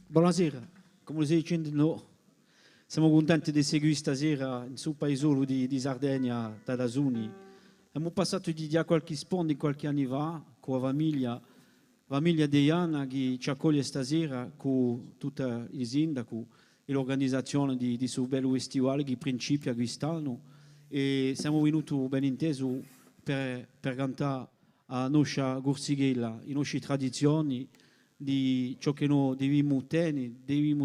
Buonasera, come lo stai dicendo no? Siamo contenti di seguire stasera in sul paesolo di Sardegna, Tadasuni. Abbiamo passato di qualche sponde qualche anno fa con la famiglia di Iana che ci accoglie stasera con tutti i sindaci e l'organizzazione di questo bello festival che principia quest'anno. E siamo venuti ben inteso per cantare la nostra Gorsighella, le nostre tradizioni, di ciò che noi dobbiamo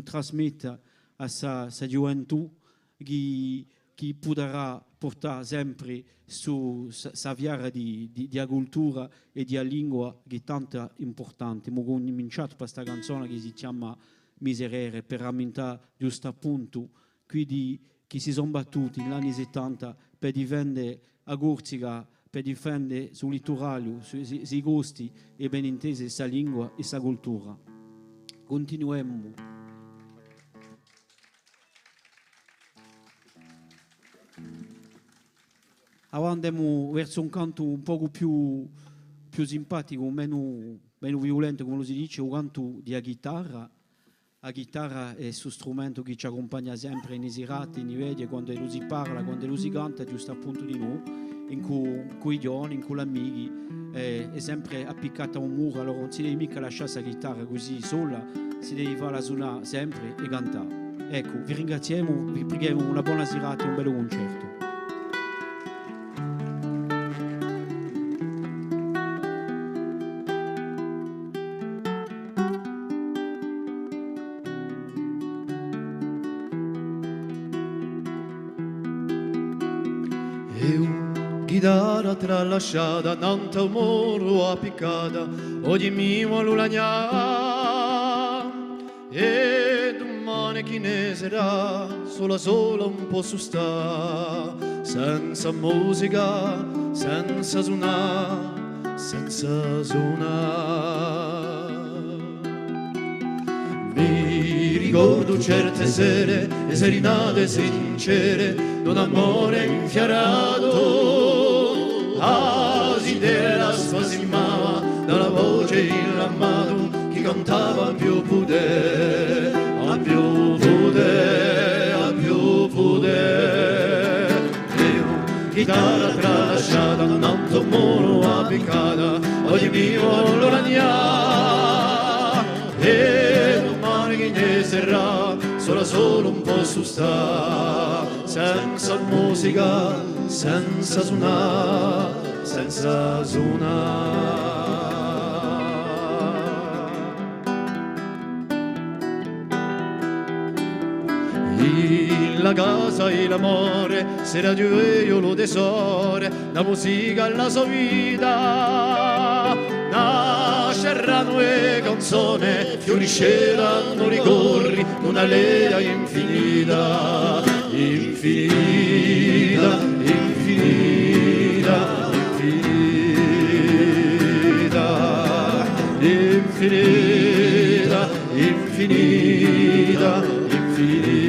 trasmettere a questa gioventù che potrà portare sempre su questa via di cultura e di lingua che è tanto importante. Abbiamo cominciato per questa canzone che si chiama Miserere per rammentare giusto appunto quelli che si sono battuti negli anni 70 per difendere a Corsica, per difendere sul litorale, sui costi e ben intese questa lingua e questa cultura. Continuiamo. Avanti andiamo verso un canto un poco più simpatico, meno violento, come lo si dice, un canto di chitarra. La chitarra è il suo strumento che ci accompagna sempre nei serate, nei vedi, quando lo si parla, quando lo si canta, giusto appunto di noi. In cui i giovani, in cui gli amici, è sempre appiccata a un muro, allora non si deve mica lasciare la chitarra così sola, si deve farla suonare sempre e cantare. Ecco, vi ringraziamo, vi preghiamo una buona serata e un bello concerto. Chitarra tralasciata, nanta muro appiccata, oggi mi vuole lagnare. E domani chi ne sarà, sola un po' su sta, senza musica, senza suonare, senza suonare. Mi ricordo certe sere, e serenate sincere, d'un amore infiarato. Asidera spasimava dalla voce irramato chi cantava più potere, a più potere, a più potere. Chitarra tralasciata, tanto muro appiccata, oggi mi vuole lagnare. E domani chi ne sarà, solo un po' su sta, senza musica, senza suonare, senza suonare. La casa e l'amore, se la Dio e io lo tesoro, la musica e la sua vita. nasceranno e canzone, fiorisceranno ricorri, una lea infinita, infinita, infinita, infinita, infinita, infinita, infinita.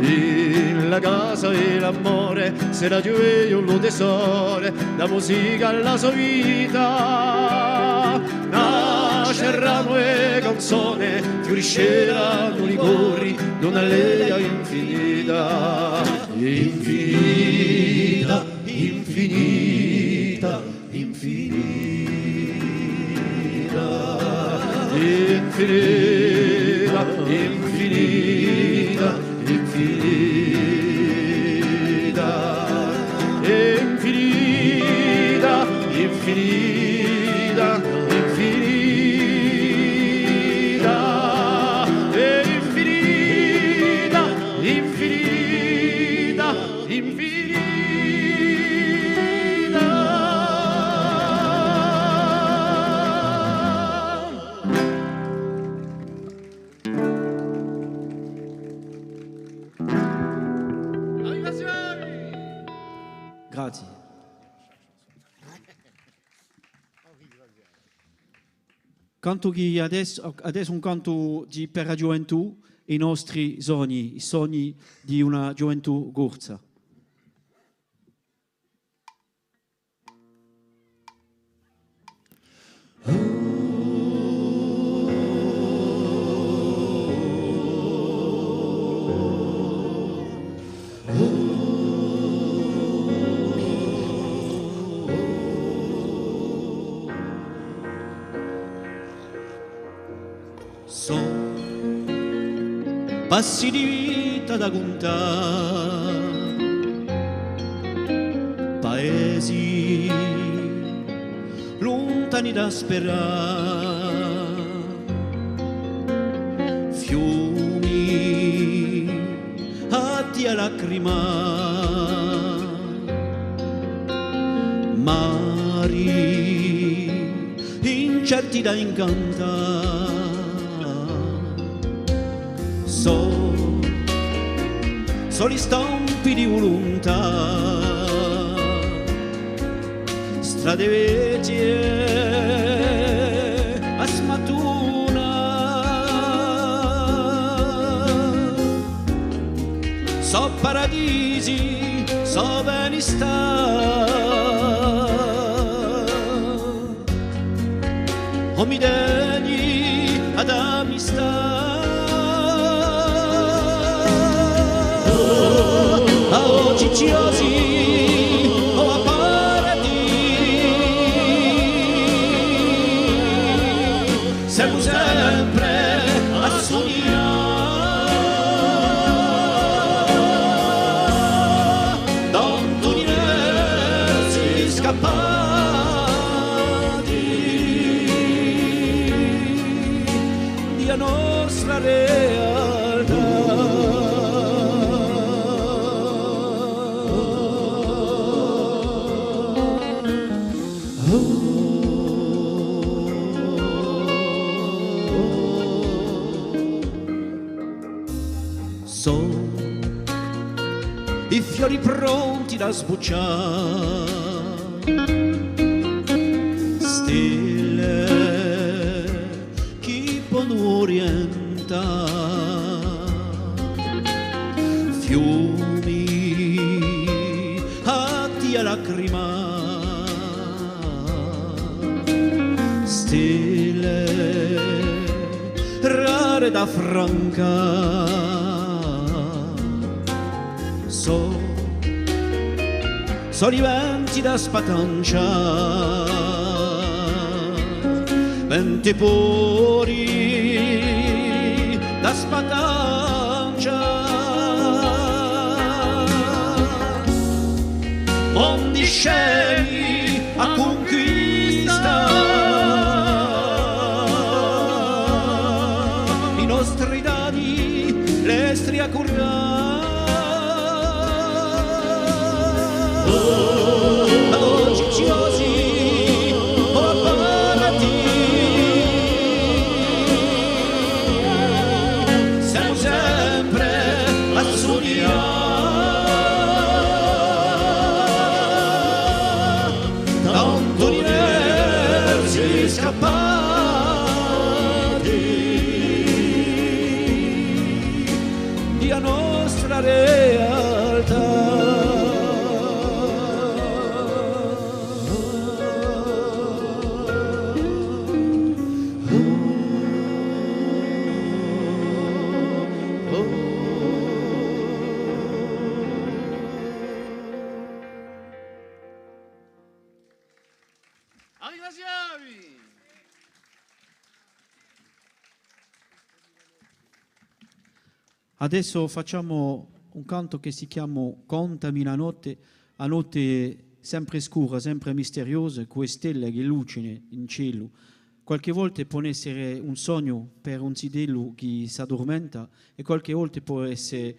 In la casa e l'amore, se la gioia lo tesore, la musica alla sua vita. Nasceranno e canzone, fiorisceranno rigori, d'una lea infinita, infinita, infinita, infinita, infinita, infinita, infinita, infinita, infinita, infinita, infinita, infinita, Grazie. Canto che adesso un canto per la gioventù, i nostri sogni, i sogni di una gioventù gorza. Passi di vita da contare, paesi lontani da sperare, fiumi atti a lacrimare, mari incerti da incantare. Soli stampi di volontà, strade vecchie a smatuna, so paradisi, so benestà, o mi degni ad amistà. A cicciosi o a paradisi, siamo sempre a sognare, tanto universi scappati di la nostra realtà. I fiori pronti da sbucciare, stelle chi può orientare, fiumi atti a lacrimare, stelle rare da affrancare. Sono i venti da spatanciare, venti puri da spatanciare, mondi scemi a conquistare, i nostri dadi, le strie currate. Oh, Adesso facciamo un canto che si chiama Contami la notte, a notte sempre scura, sempre misteriosa, con stelle che lucine in cielo. Qualche volta può essere un sogno per un zidello che si addormenta e qualche volta può essere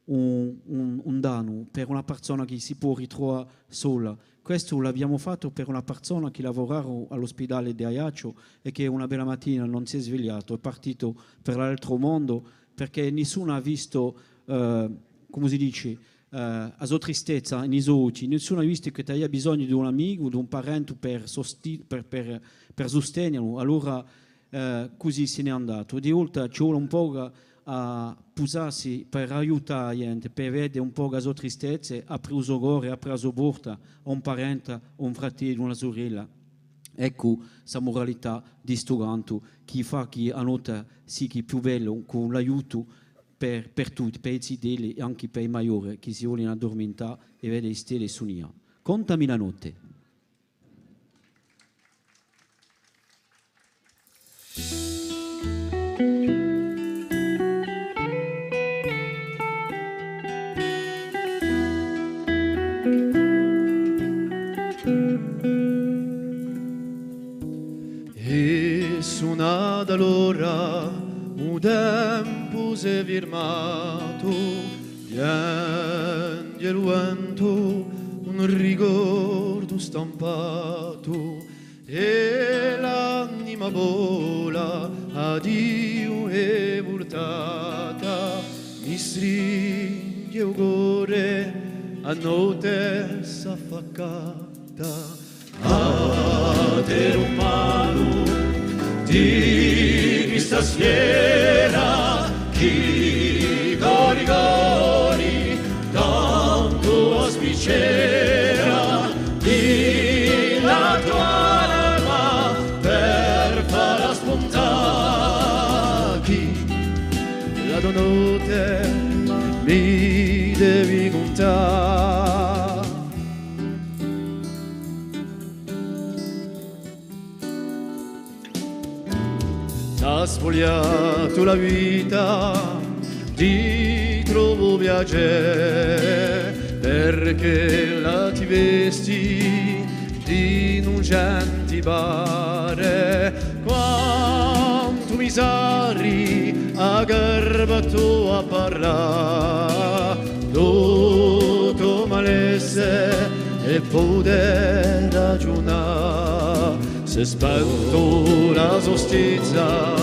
un danno per una persona che si può ritrovare sola. Questo l'abbiamo fatto per una persona che lavorava all'ospedale di Ajaccio e che una bella mattina non si è svegliato, è partito per l'altro mondo perché nessuno ha visto, come si dice, la sua tristezza nei suoi occhi, nessuno ha visto che aveva bisogno di un amico, di un parente per sostenerlo, allora così se n'è andato. Di volta ci vuole un po' a posarsi per aiutare la gente, per vedere un po' la sua tristezza, ha preso cuore, ha preso porta a un parente, un fratello, una sorella. Ecco la moralità di sto canto che fa che a nota sia più bello con l'aiuto per tutti, per i fedeli e anche per i maggiori che si vogliono addormentare e vedere le stelle suonare. Contami la notte. E suonata allora un tempo si è firmato, piange il vento, un ricordo stampato e l'anima vola a Dio è portata, mi stringe il cuore a notte s'affaccata. A te un mano di questa sera chi cori cori tanto aspicera di la tua anima per farla spuntare chi la tua notte mi devi contare. Ha spogliato la vita, ti trovo piacere, perché la ti vesti di non genti pare. Quanto mi sari a garbato a parlare, tutto malesse e poter ragionare. Se spento la sostizza,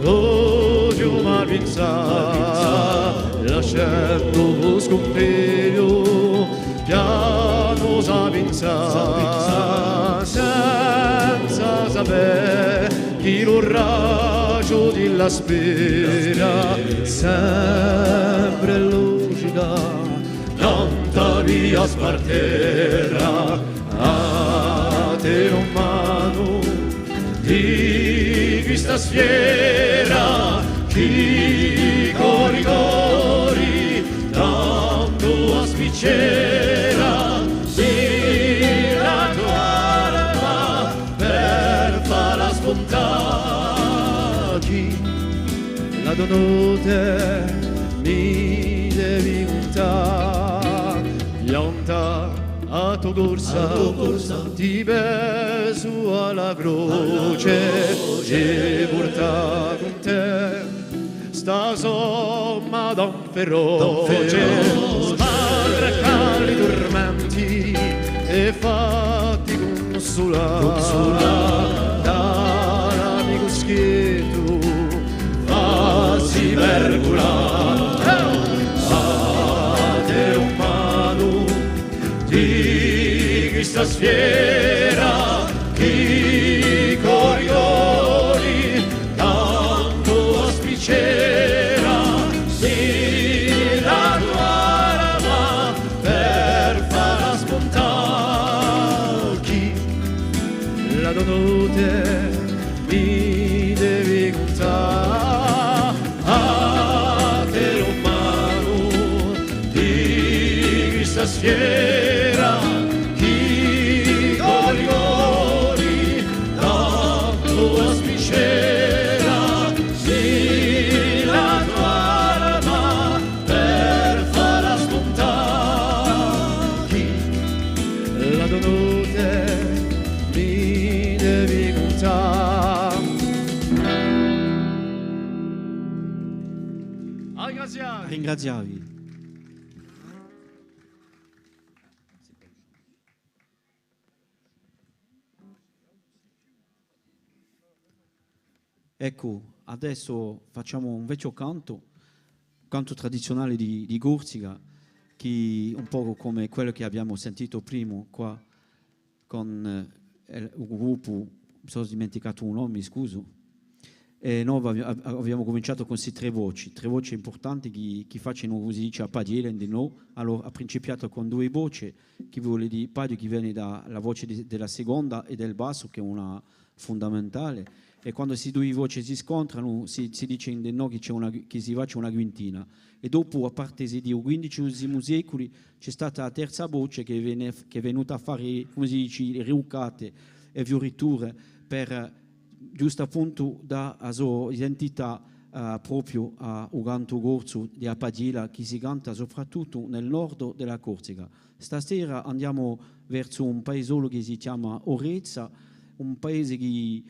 odio ma pinza, lasciando scompiglio, piano sa pinza, senza sapere chi lo raggio di la spera, sempre logica, tanta via sparterra. A te non mano di questa sfiera chi cori cori tanto aspicera di la tua anima per farla scontare chi la tua notte mi devi contare pianta a tua corsa ti beso alla croce e porta con te sta somma d'un feroce sbarca i tormenti e fatti consolare dall'amico schietto farsi perculare a te un mano di questa sfiera chi cori cori tanto aspicera si la tua anima per farla spuntare chi la tua notte mi devi contare a te romano di questa sfiera chi cori cori bellezza. Ringraziavi. Ecco, adesso facciamo un vecchio canto tradizionale di Corsica, che un po' come quello che abbiamo sentito prima qua con il gruppo, mi sono dimenticato un nome, mi scuso. E noi abbiamo cominciato con queste tre voci importanti che facciano così a padiele di noi. Allora ha principiato con due voci, che vuole dire padio che viene dalla voce della seconda e del basso, che è una fondamentale. E quando queste due voci si scontrano si dice in noi che si faccia una quintina. E dopo, a parte di 15 secoli, c'è stata la terza voce che è venuta a fare, come si dice, le riuccate e fioriture per giusto appunto da la sua identità proprio a un canto corso di Appadila che si canta soprattutto nel nord della Corsica. Stasera andiamo verso un paesolo che si chiama Orezza, un paese che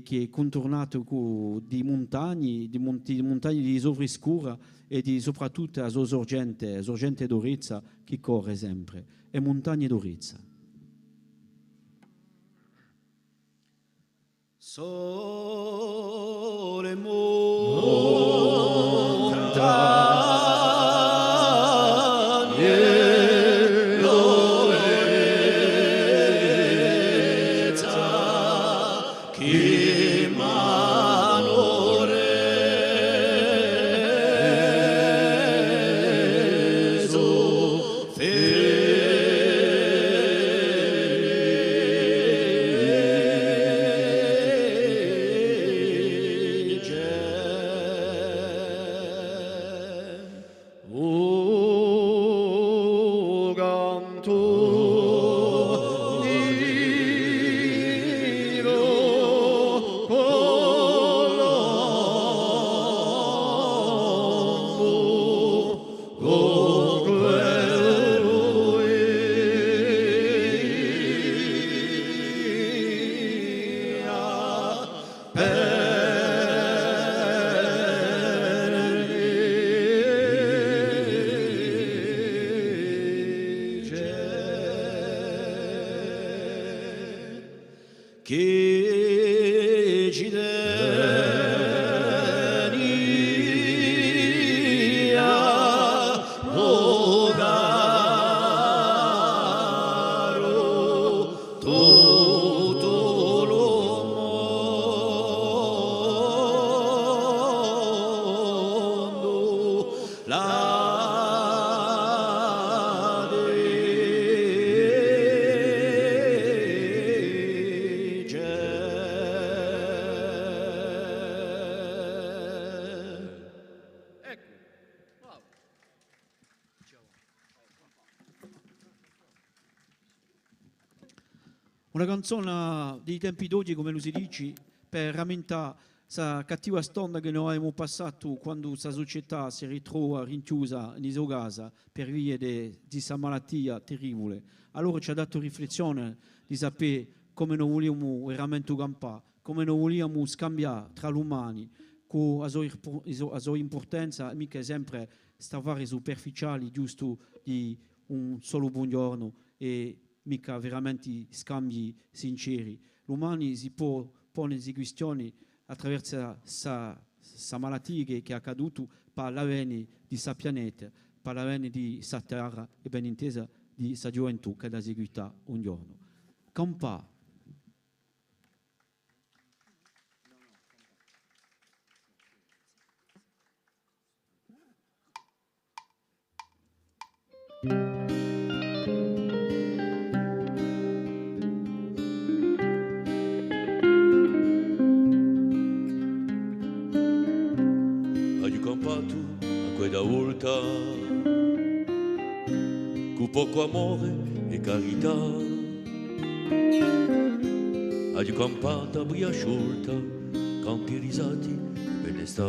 è contornato di montagne, di sovra scura e soprattutto la sua sorgente d'Orezza che corre sempre, e montagne d'Orezza. Sole montagne d'Orezza che m'hanno reso che ci denia lo caro tutto lo mondo la Una canzone dei tempi d'oggi, come lo si dice, per rammentare questa cattiva stonda che noi abbiamo passato quando questa società si ritrova rinchiusa in sua casa per via di questa malattia terribile. Allora ci ha dato riflessione di sapere come noi vogliamo veramente campare, come noi vogliamo scambiare tra gli umani, con la sua importanza, mica sempre stavare superficiali, giusto di un solo buongiorno e mica veramente scambi sinceri. L'umano si può porre queste questioni attraverso questa malattia che è accaduta per l'avvenne di questo pianeta, per l'avvenne di questa terra e ben intesa di questa gioventù che da seguita un giorno. Campa. Campato a quella volta con poco amore e carità, hai campato a bria sciolta, canti risati e bellezza,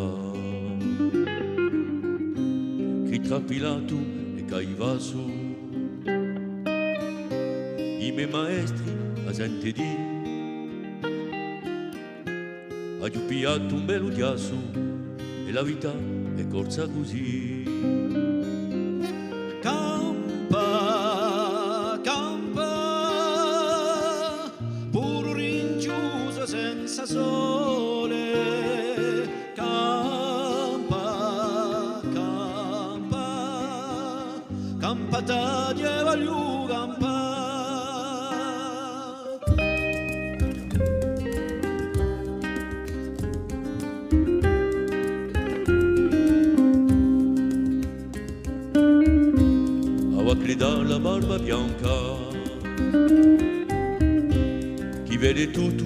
che trapilato e caiva su, i miei maestri a gente di ha giù pigliato un bello chiasso e la vita è corsa così. Campa, campa, puro rinchiuso senza sole. Campa, campa, campa da Dievaliu, campa. Grida la barba bianca, chi vede tutto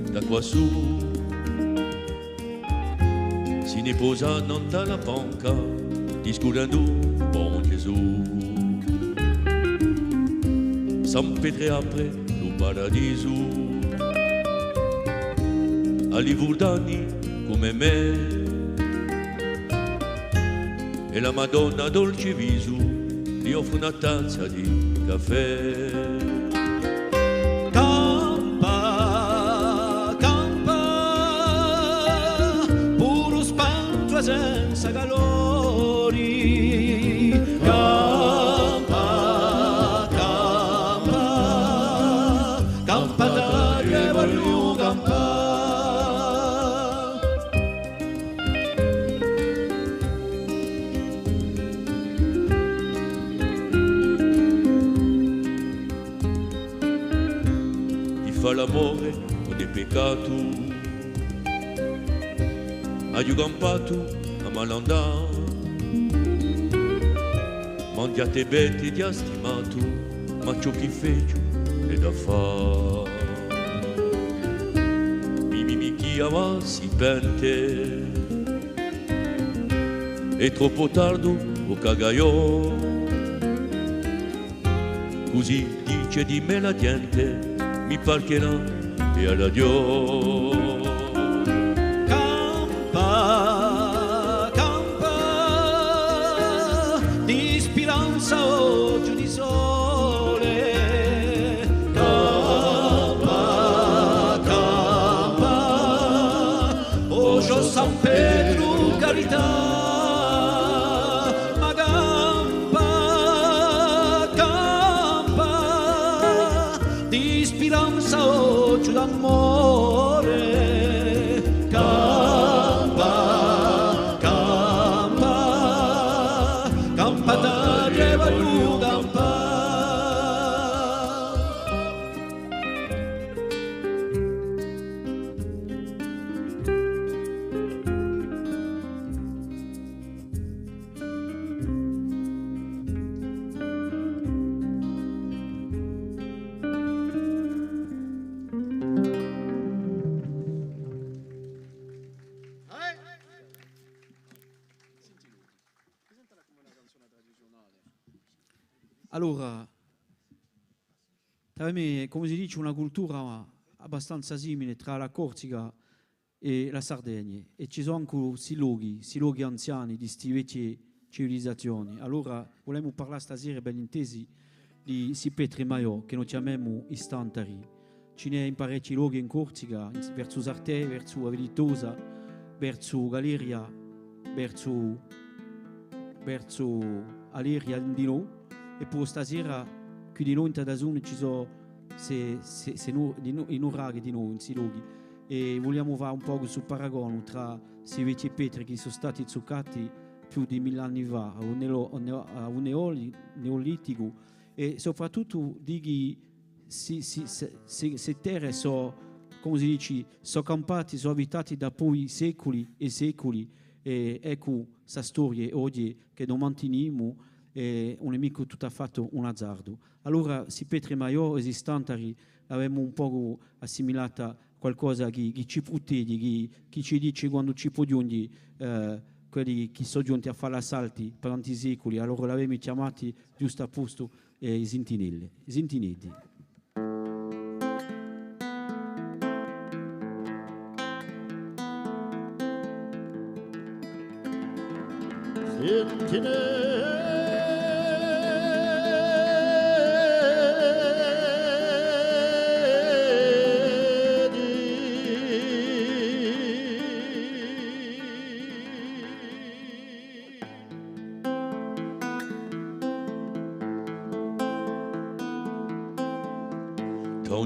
da quassù, si ne posa non dalla panca, discurando buon Gesù. San Pietro apre lo paradiso, a livurdani come me, e la Madonna dolce viso gli offro una tazza di caffè. Campa, campa, puro spanto e senza calori. Campa, campa, campa da Dievaliu, campa. Fa l'amore non è peccato, ha campato a malandà, mangiate bete di stimato, ma ciò che fece è da fare. Mi chiama si pente, è troppo tardo o cagaiò, così dice di me la gente, mi parcherà e all'addio. Campa, campa, di speranza oggi di sole. Campa, campa, oggi San Pedro carità. Speranza oggi d'amore. Campa, campa, campa da Dievaliu, campa. Allora, per me, come si dice, una cultura abbastanza simile tra la Corsica e la Sardegna, e ci sono anche questi luoghi anziani di queste vecchie civilizzazioni. Allora, vogliamo parlare stasera, ben intesi, di San Pietro Maiò, che noi chiamiamo Istantari. Ce n'è in parecchi luoghi in Corsica, verso Sartè, verso Avilitosa, verso Galeria, verso Aleria di noi. E poi stasera qui di noi in Tadasuni ci sono i nuraghi di noi in questi luoghi, e vogliamo fare un po' sul paragone tra questi vecchi petri che sono stati zuccati più di 1000 anni fa a un neolitico, e soprattutto di se terre sono, come si dice, sono campate, sono abitate da poi secoli e secoli, e ecco questa storia oggi che non manteniamo. Non è mica tutto affatto un azzardo. Allora, San Pietro Maiò e Istantari l'abbiamo un po' assimilata a qualcosa che ci protegge, che ci dice quando ci podiamo, quelli che sono giunti a fare l'assalti per tanti secoli, allora l'abbiamo chiamati giusto a posto i sentinelli. Sentinelli.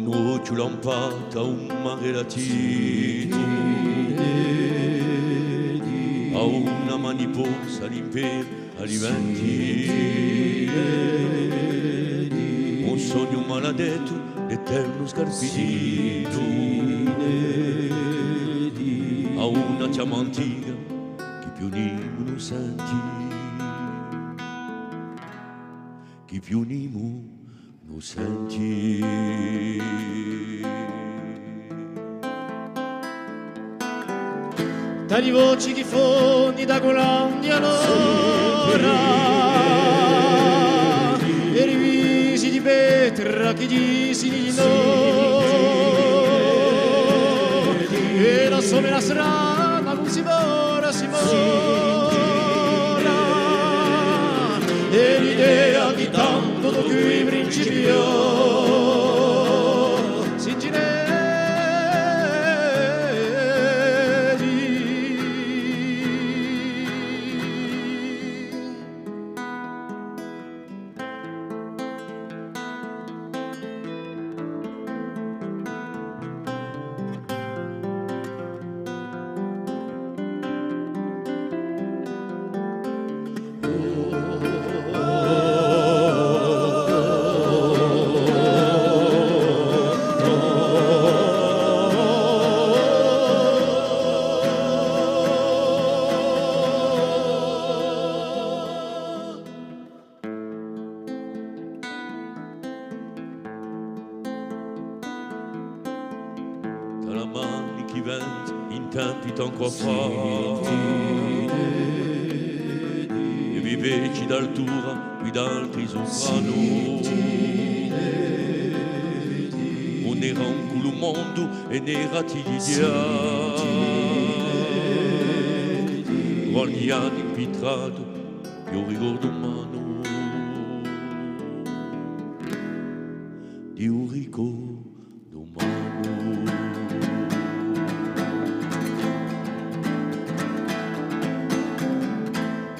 un occhio lampata, un mare latito, a una maniposa l'impero alimenti, un sogno maledetto, l'eterno scarpito, a una chiama antica che più nimo non senti, che più nimo non senti. Tali voci che fondi da Golandia allora, e rivisi di Petra che disi di no, e la sole la strada non si vola, e l'idea di tanto da cui principiò si Tra mani chi vento in tempi tanto fa, e viveci d'altura qui d'altri soprano, on era un culo mondo e n'era tidia, ogni anno impitrato io ricordo mano di un ricordo mano.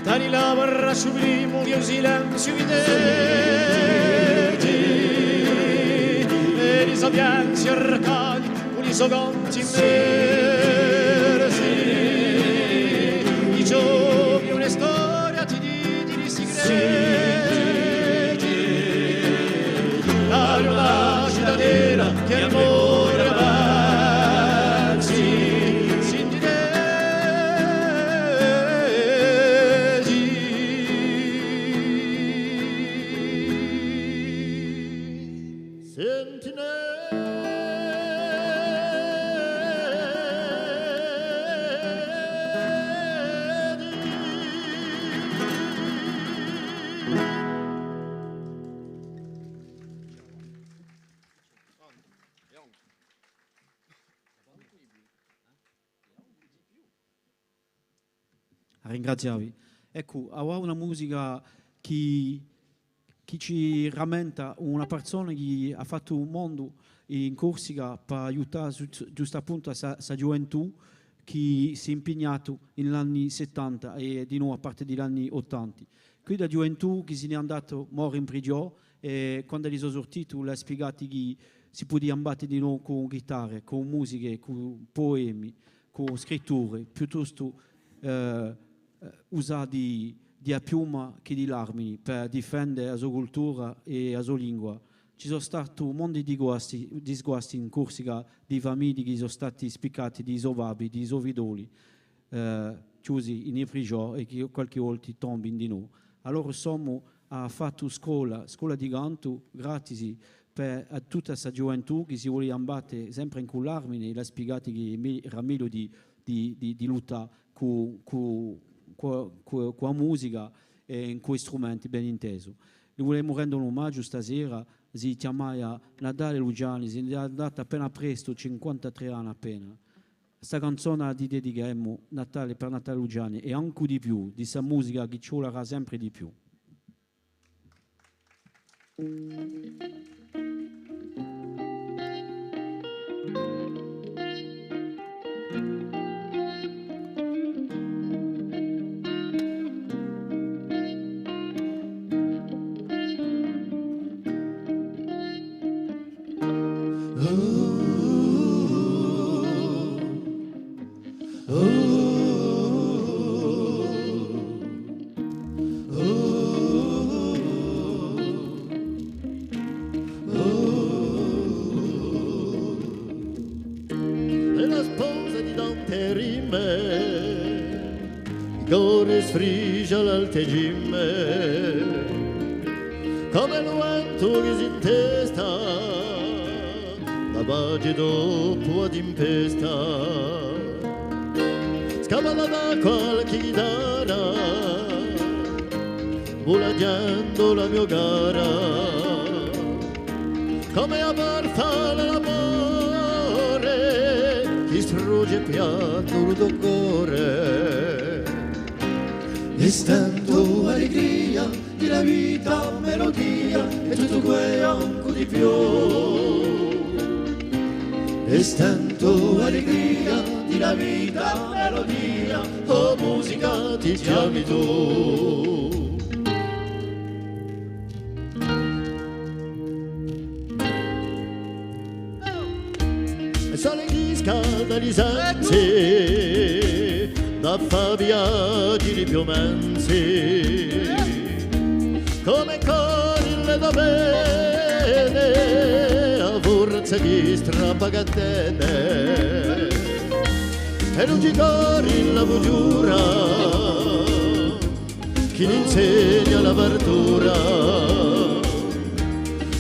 Tani la barra sublimo di un silenzio evidenti, e risapienzi arcadi, unisoganti immersi, di giovi una storia ti di segreti, tali una cittadela che amore avanzi, Ringraziavi. Ecco, ha una musica che ci rammenta una persona che ha fatto un mondo in Corsica per aiutare giusto appunto la gioventù che si è impegnato negli anni 70 e di nuovo a parte degli anni 80. Qui da gioventù che se ne è andato morto in prigione e quando gli sono sortito le ha spiegato che si poteva imbattere di nuovo con chitarre, con musiche, con poemi, con scritture, piuttosto usare di piuma che di l'armi per difendere la sua cultura e la sua lingua. Ci sono stati un mondo di sguasti in Corsica, di famiglie che sono stati spiccati, di sovabi, di sovidoli, chiusi in prigione e che qualche volta tombano di noi. Allora insomma ha fatto scuola di canto gratis per a tutta questa gioventù che si voleva imbattere sempre in quell'armi e l'ha spiegato che era meglio di lottare con la musica e con strumenti ben intesi. Gli volevamo rendere un omaggio stasera, si chiamava Natale Lugiani, si è andata appena presto, 53 anni appena. Questa canzone di dedichiamo Natale per Natale Lugiani e anche di più, di questa musica che ci volerà sempre di più. E la sposa di Dante Rimme, gore sfrigia l'altegimme, come lo vento che si intesta, la pace dopo ad impesta, scava da qualche chitarra, volagliando la mia gara, come a porta l'amore, chi strugge piatto il cuore. E stento allegria di la vita melodia e tutto quello di più. E stento allegria di la vita melodia, oh musica ti chiami tu. E sale chi scalda gli sensi da fabiaggi di piomensi, come corille da bene, a forza di strappagatene, e non ci corri la bugiura, chi ti insegna la verdura,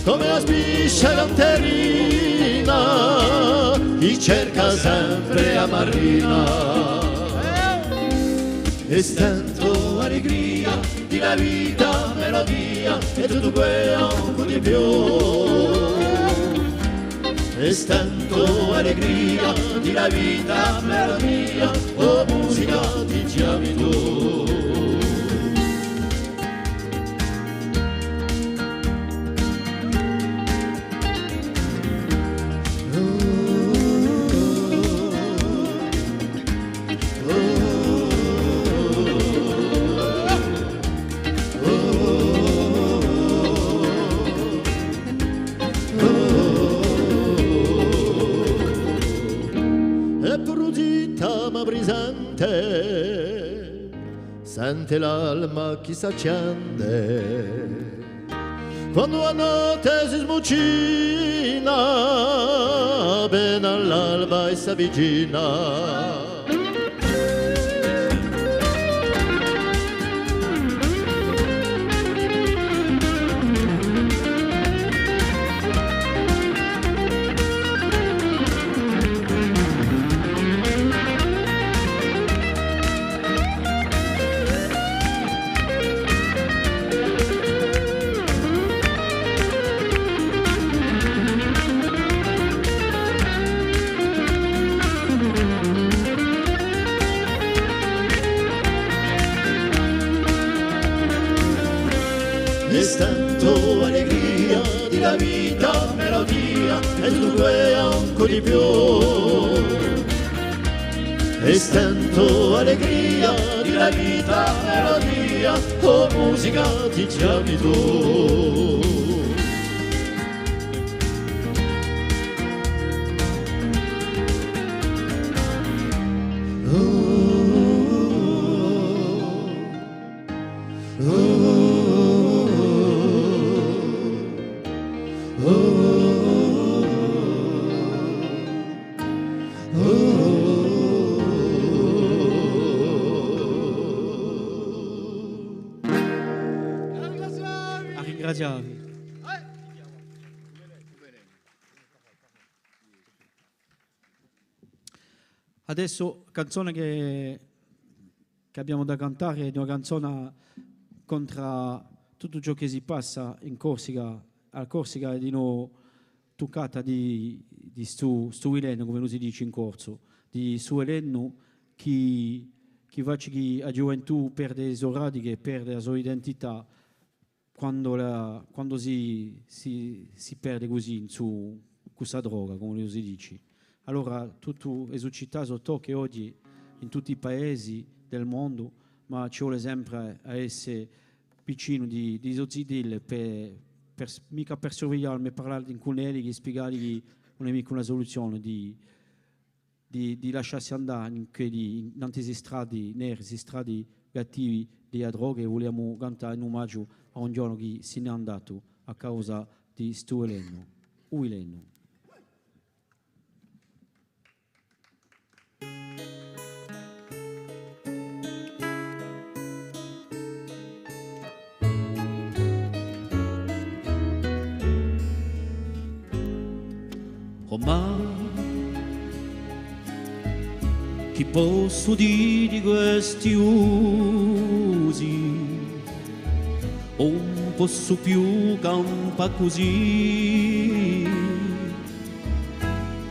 come la spiscia canterina, chi cerca sempre a marina. E stento allegria di la vita melodia e tutto quello di più. E stento allegria di la vita melodia, oh musica ti chiami tu. Sente l'alma che s'accende quando la notte si smucina, ben all'alba e s'avvicina. E stento allegria di la vita melodia e tutto è anche di più. E stento allegria di la vita melodia, oh musica ti chiami tu. Ringraziavi. Adesso canzone che abbiamo da cantare è una canzone contro tutto ciò che si passa in Corsica, al Corsica di no toccata di stu Elenno, come lo si dice in corso, di su Elenno che va a gioventù perde le sue radiche, perde la sua identità quando si perde così su questa droga, come lo si dice. Allora tutto è successo che oggi in tutti i paesi del mondo, ma ci vuole sempre a essere vicino di sozzidille mica per sorvegliare, ma parlare con lei e spiegargli che non è mica una soluzione di di lasciarsi andare in queste strade nere, queste strade cattive della droga, e vogliamo cantare in omaggio a un giorno che se n'è andato a causa di sto veleno. Veleno. Ma chi posso dire di questi usi? Non posso più campare così,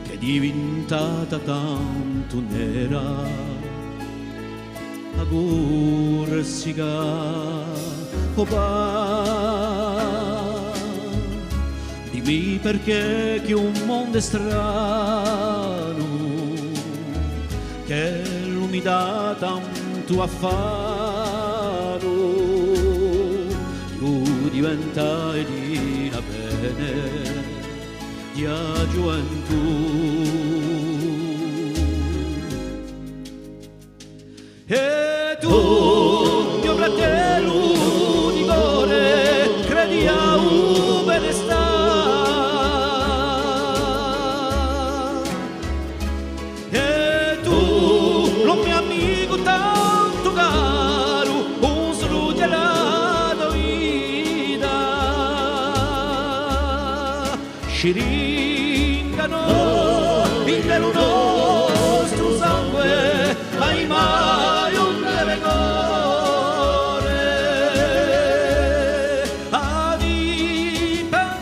che è diventata tanto nera a corsica. Dimmi perché che un mondo è strano, che l'umidità tanto affaro, io diventai di la bene di gioventù. E tu, mio fratello di cuore, credi a un benestare. Ci ringano il nostro sangue, mai mai un breve cuore, a dipendenza,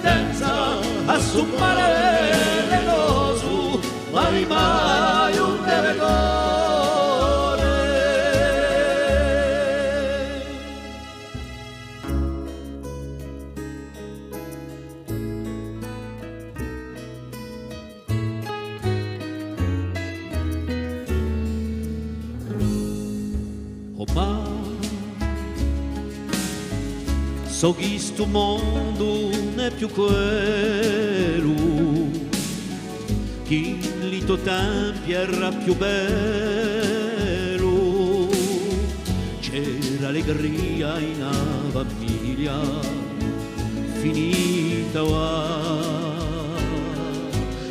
a sommare le nosu, mai mai un breve cuore. So che sto mondo non è più quello che in lito tempi era più bello. C'era allegria in una famiglia finita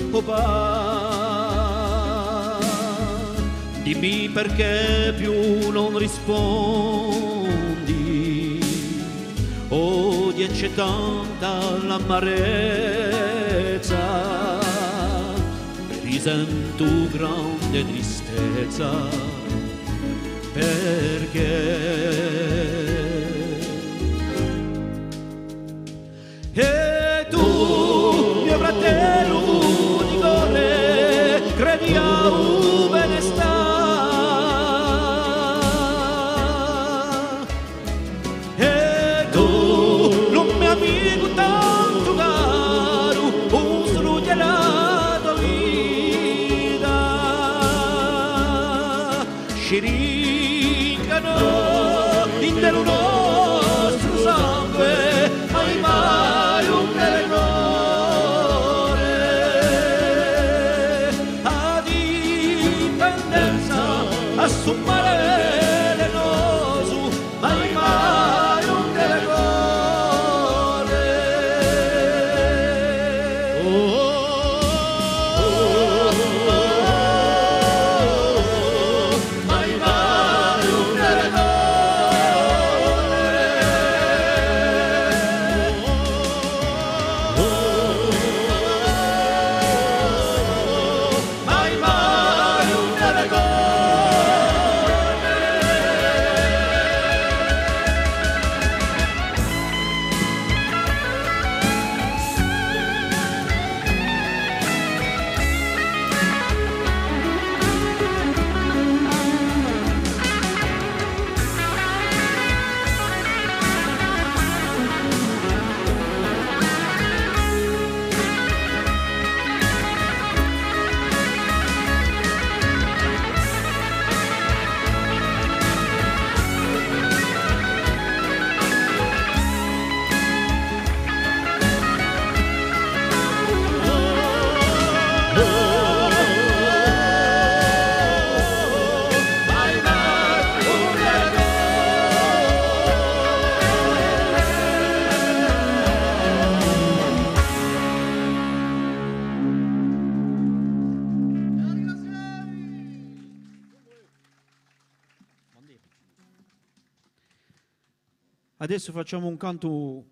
papà, dimmi perché più non rispondi. Oggi c'è tanta l'amarezza, risento grande tristezza, perché? E tu, mio fratello di cuore, credi a un benestare. Amico tanto caro, un struggiato vita, ci ringano in del nostro sangue, mai mai un bel cuore, a dipendenza, a sommare le nosu, mai mai un bel cuore. Adesso facciamo un canto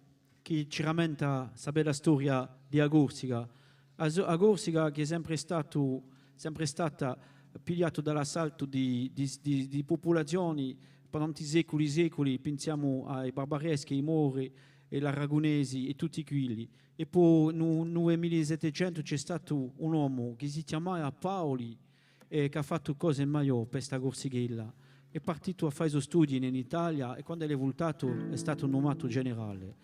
che ci rammenta la bella storia di Agorsica. Agorsica che è sempre stata pigliata dall'assalto di popolazioni per tanti secoli, pensiamo ai barbareschi, ai mori, ai aragonesi e tutti quelli. E poi nel 1700 c'è stato un uomo che si chiamava Paoli e che ha fatto cose meglio per questa Gorsighella. È partito a fare i suoi studi in Italia e quando è voltato è stato nominato generale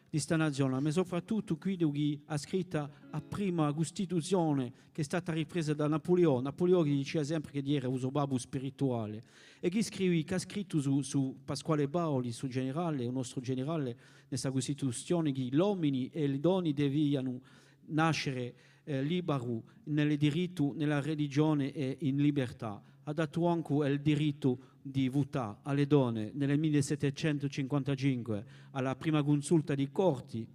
di sta nazione, ma soprattutto quello che ha scritto la prima Costituzione che è stata ripresa da Napoleone. Napoleone diceva sempre che era un babbo spirituale e che ha scritto su Pasquale Paoli, il nostro generale, nella Costituzione, che gli uomini e le donne devono nascere liberi nel diritto, nella religione e in libertà. Ha dato anche il diritto di votare alle donne nel 1755 alla prima consulta di Corti,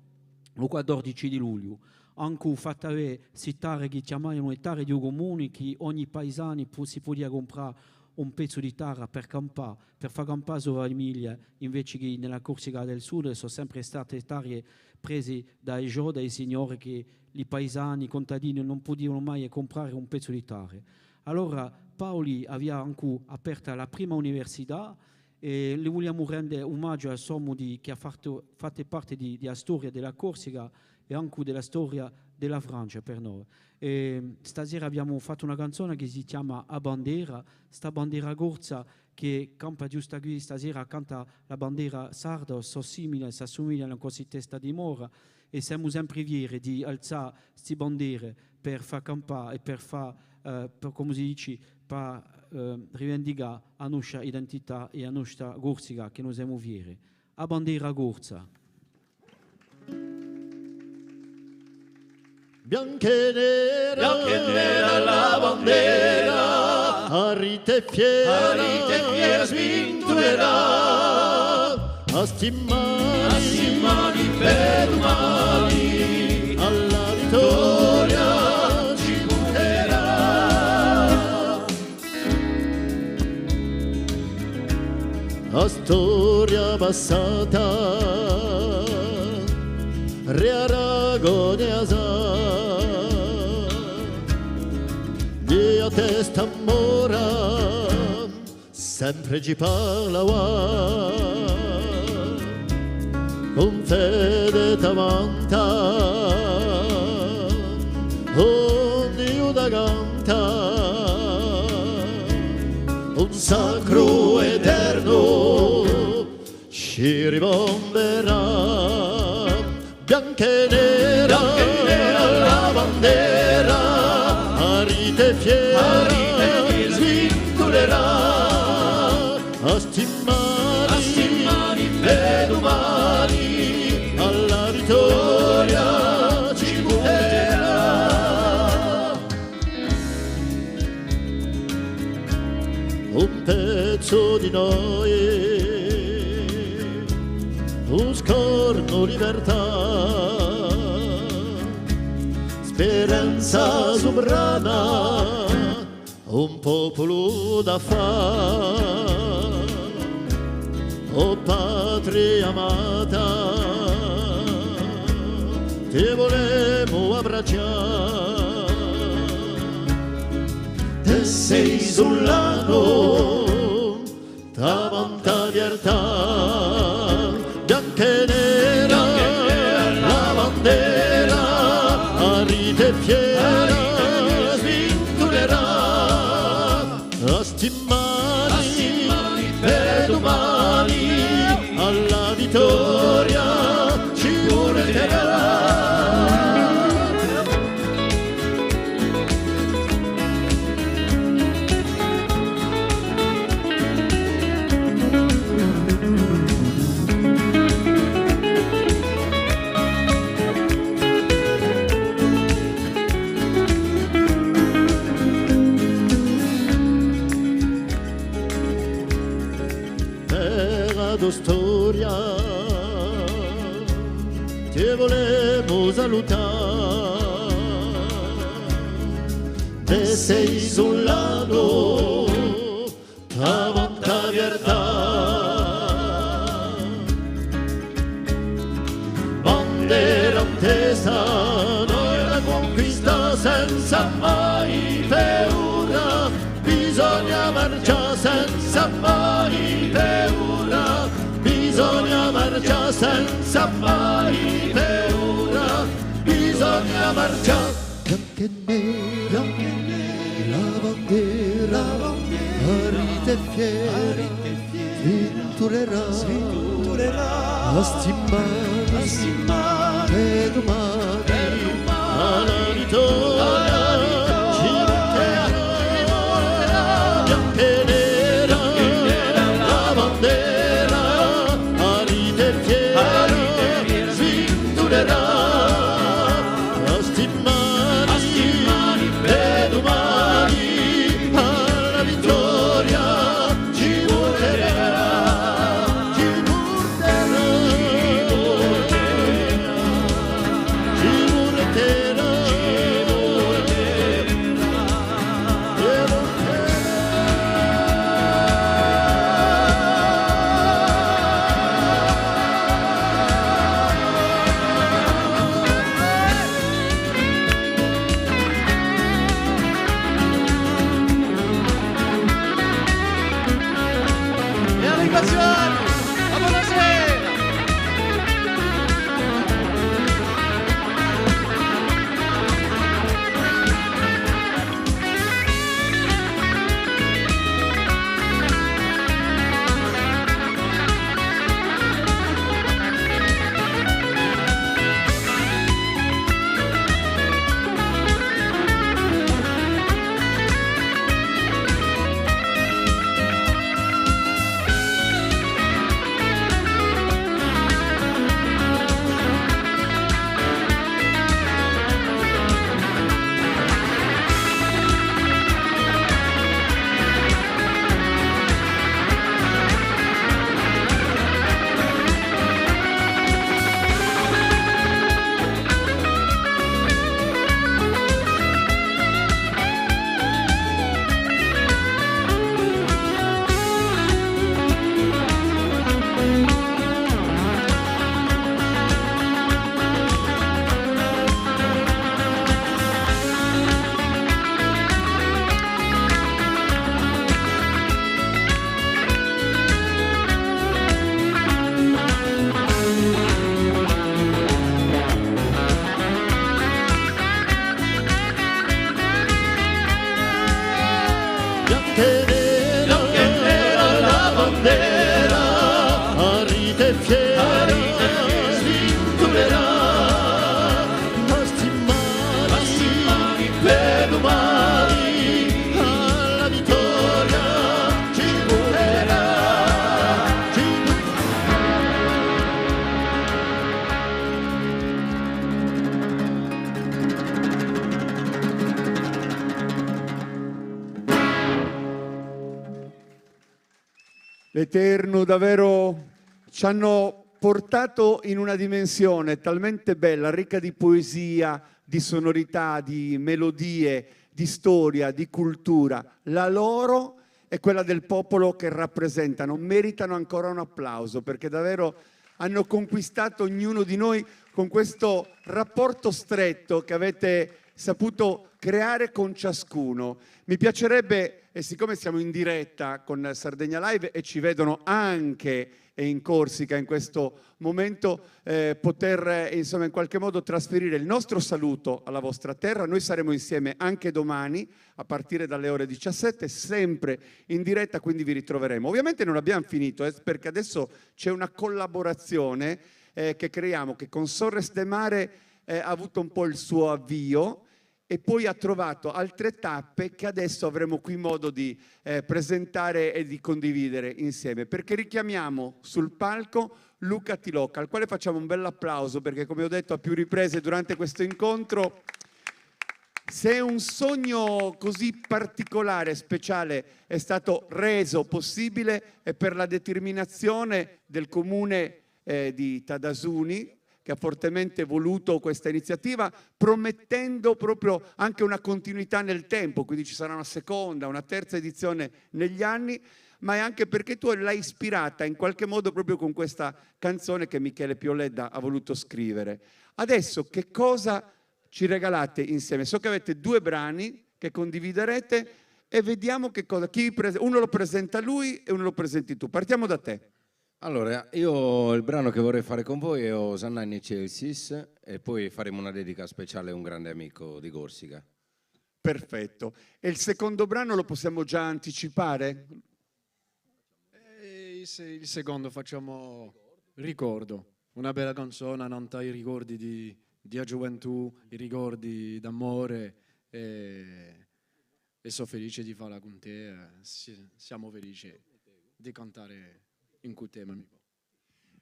il 14 di luglio. Anche fatta citare che chiamavano le terre di comuni che ogni paesano si poteva comprare un pezzo di terra per campare, per far campare sulla famiglia, invece che nella Corsica del Sud sono sempre state terre prese dai signori che i paesani, i contadini non potevano mai comprare un pezzo di terra. Allora Paoli aveva anche aperto la prima università e le vogliamo rendere omaggio al sommo che ha fatto parte della storia della Corsica e anche della storia della Francia per noi. E stasera abbiamo fatto una canzone che si chiama A Bandera, sta bandiera gorza che campa giusto qui stasera, canta la bandiera sarda, si assomiglia a una così testa di mora e siamo sempre fieri di alzare queste bandiere per far campare e per far come si dice, per rivendicare la nostra identità e la nostra Corsica che noi siamo fieri. A bandiera gorza. Bianca e nera la bandiera, a rite fiera svintolerà, a stimmani per domani, alla vittoria. La storia passata rearagognasa di a testa mora sempre ci parlava con fede t'amanta ogni una canta un sacro eterno ci ribomberà bianca e nera la bandiera a rite fiera svintolerà a stimmani per domani alla vittoria ci porterà un pezzo di noi un scorno libertà, speranza sovrana, un popolo da fa, oh patria amata, ti volemo abbracciare, te sei sull'anno, ta vanta libertà. Bianca e nera la bandiera a rite fiera svintolerà a stimmani per domani alla vittoria ci porterà. Storia ti volevo salutare te sei sul lato ta vanta libertà e nera, la bandiera, arite e fiera, svinturerà, a stimmani, e domani, alla vittoria, ci porterà, bianca e nera, la bandiera, arite e fiera, svinturerà. L'Eterno davvero ci hanno portato in una dimensione talmente bella, ricca di poesia, di sonorità, di melodie, di storia, di cultura. La loro è quella del popolo che rappresentano. Meritano ancora un applauso perché davvero hanno conquistato ognuno di noi con questo rapporto stretto che avete saputo creare con ciascuno. Mi piacerebbe, e siccome siamo in diretta con Sardegna Live e ci vedono anche in Corsica in questo momento, poter insomma in qualche modo trasferire il nostro saluto alla vostra terra. Noi saremo insieme anche domani a partire dalle ore 17, sempre in diretta, quindi vi ritroveremo. Ovviamente non abbiamo finito, perché adesso c'è una collaborazione che creiamo, che con Sorres de Mare ha avuto un po' il suo avvio e poi ha trovato altre tappe che adesso avremo qui modo di presentare e di condividere insieme, perché richiamiamo sul palco Luca Tilocca, al quale facciamo un bel applauso perché, come ho detto a più riprese durante questo incontro, se un sogno così particolare e speciale è stato reso possibile è per la determinazione del comune di Tadasuni, che ha fortemente voluto questa iniziativa, promettendo proprio anche una continuità nel tempo, quindi ci sarà una seconda, una terza edizione negli anni, ma è anche perché tu l'hai ispirata in qualche modo proprio con questa canzone che Michele Pioledda ha voluto scrivere. Adesso che cosa ci regalate insieme? So che avete 2 brani che condividerete e vediamo che cosa. Uno lo presenta lui e uno lo presenti tu. Partiamo da te. Allora, io il brano che vorrei fare con voi è Osanna in Excelsis e poi faremo una dedica speciale a un grande amico di Corsica. Perfetto. E il secondo brano lo possiamo già anticipare? Il secondo facciamo Ricordo, una bella canzone, non i ricordi di gioventù, i ricordi d'amore e sono felice di farla con te, siamo felici di cantare in quel tema.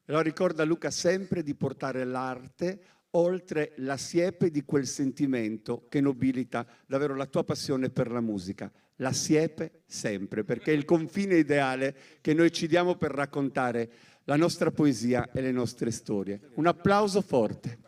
Allora ricorda Luca sempre di portare l'arte oltre la siepe di quel sentimento che nobilita davvero la tua passione per la musica. La siepe sempre, perché è il confine ideale che noi ci diamo per raccontare la nostra poesia e le nostre storie. Un applauso forte.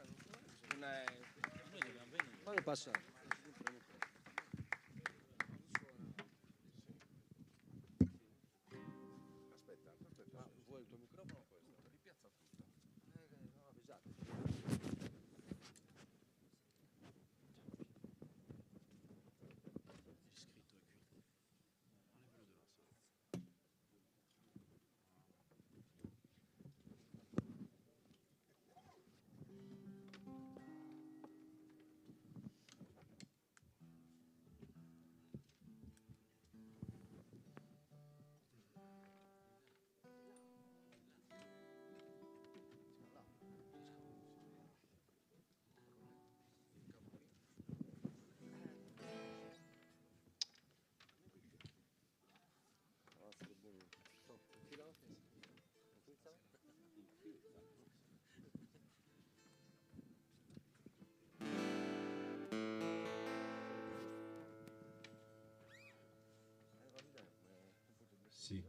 Sì.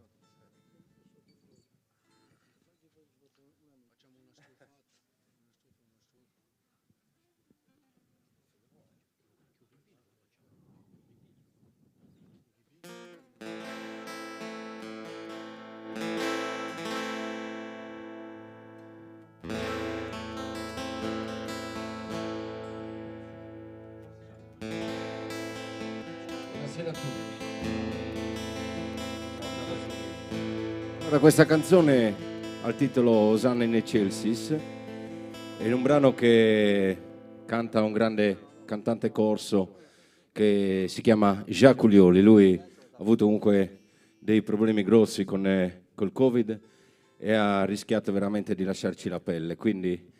Buonasera a tutti. Allora, questa canzone ha il titolo Osanna in Excelsis, è un brano che canta un grande cantante corso che si chiama Jacques Ulioli. Lui ha avuto comunque dei problemi grossi col Covid e ha rischiato veramente di lasciarci la pelle, quindi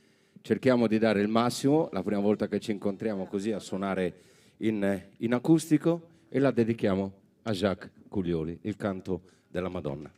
cerchiamo di dare il massimo. La prima volta che ci incontriamo così a suonare in acustico, e la dedichiamo a Jacques Ulioli, il canto della Madonna.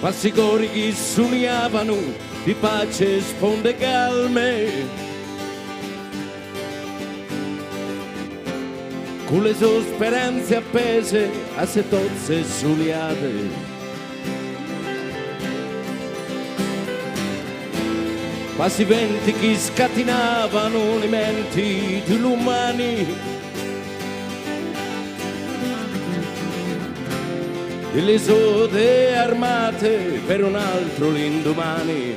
Passi cori che suonavano di pace e sponde calme, con le sue speranze appese a se tozze suliate. Passi venti che scatenavano le menti degli umani, e le sode armate per un altro l'indomani.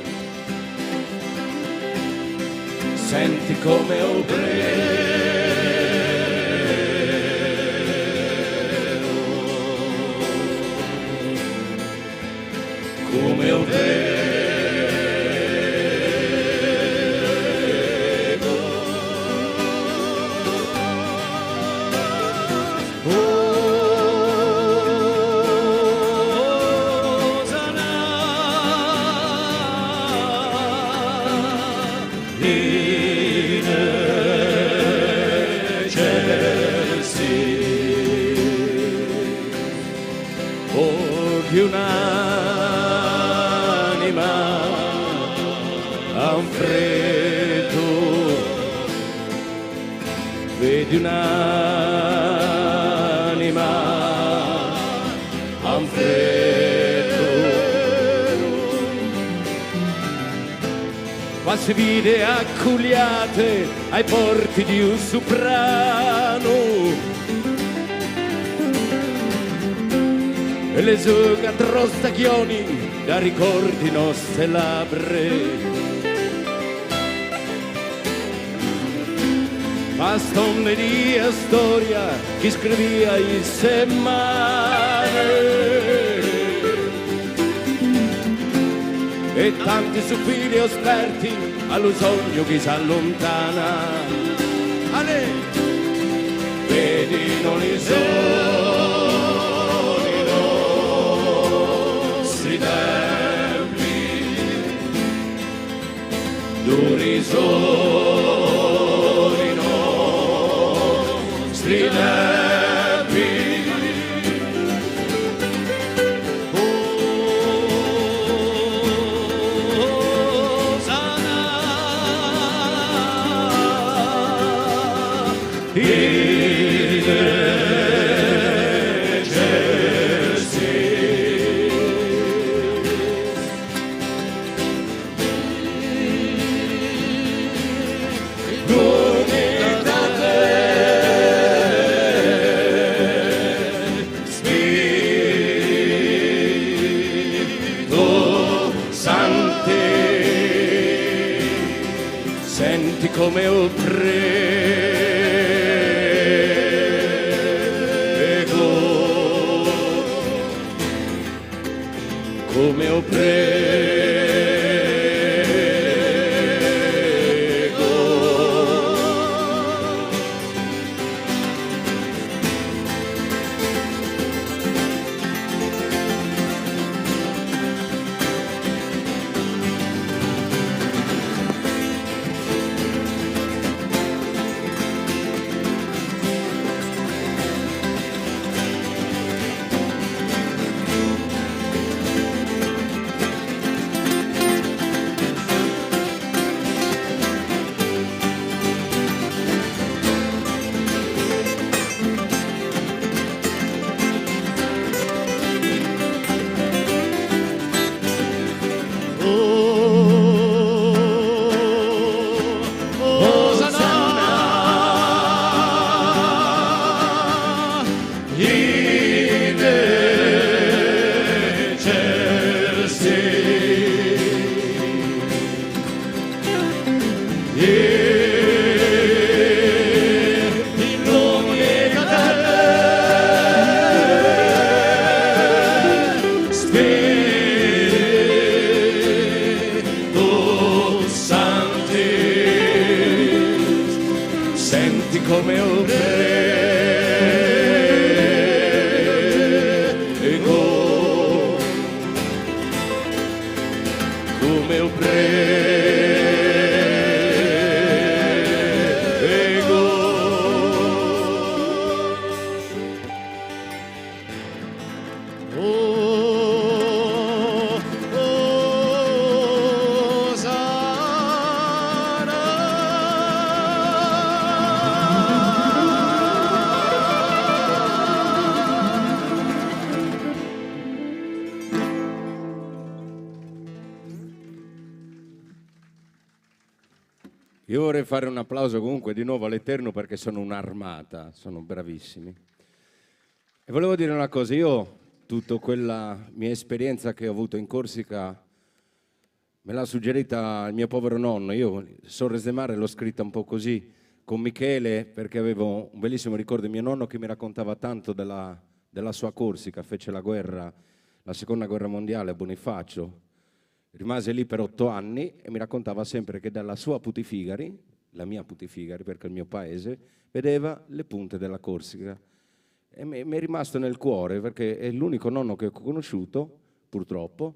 Senti come obrero, come obrero, Porgi un'anima a un freddo, vedi un'anima a un freddo, quasi vide acculiate ai porti di un soprano, e le sue catrostachioni da ricordi nostre labbra. Bastone di storia che scrivia in semane, e tanti soffiri esperti allo sogno che si allontana. Ale! Vedi non li sono i nostri tempi, duri sono i nostri tempi. Senti come ho prego, come ho prego. Senti come ho prego, come ho prego. Oh, oh, Io vorrei fare un applauso comunque di nuovo all'Eterno perché sono un'armata, sono bravissimi. E volevo dire una cosa, io tutta quella mia esperienza che ho avuto in Corsica me l'ha suggerita il mio povero nonno. Io Sorres de Mare l'ho scritta un po' così con Michele perché avevo un bellissimo ricordo di mio nonno che mi raccontava tanto della sua Corsica, fece la guerra, la seconda guerra mondiale a Bonifacio. Rimase lì per 8 anni e mi raccontava sempre che dalla sua Putifigari, la mia Putifigari perché è il mio paese, vedeva le punte della Corsica. E mi è rimasto nel cuore perché è l'unico nonno che ho conosciuto, purtroppo,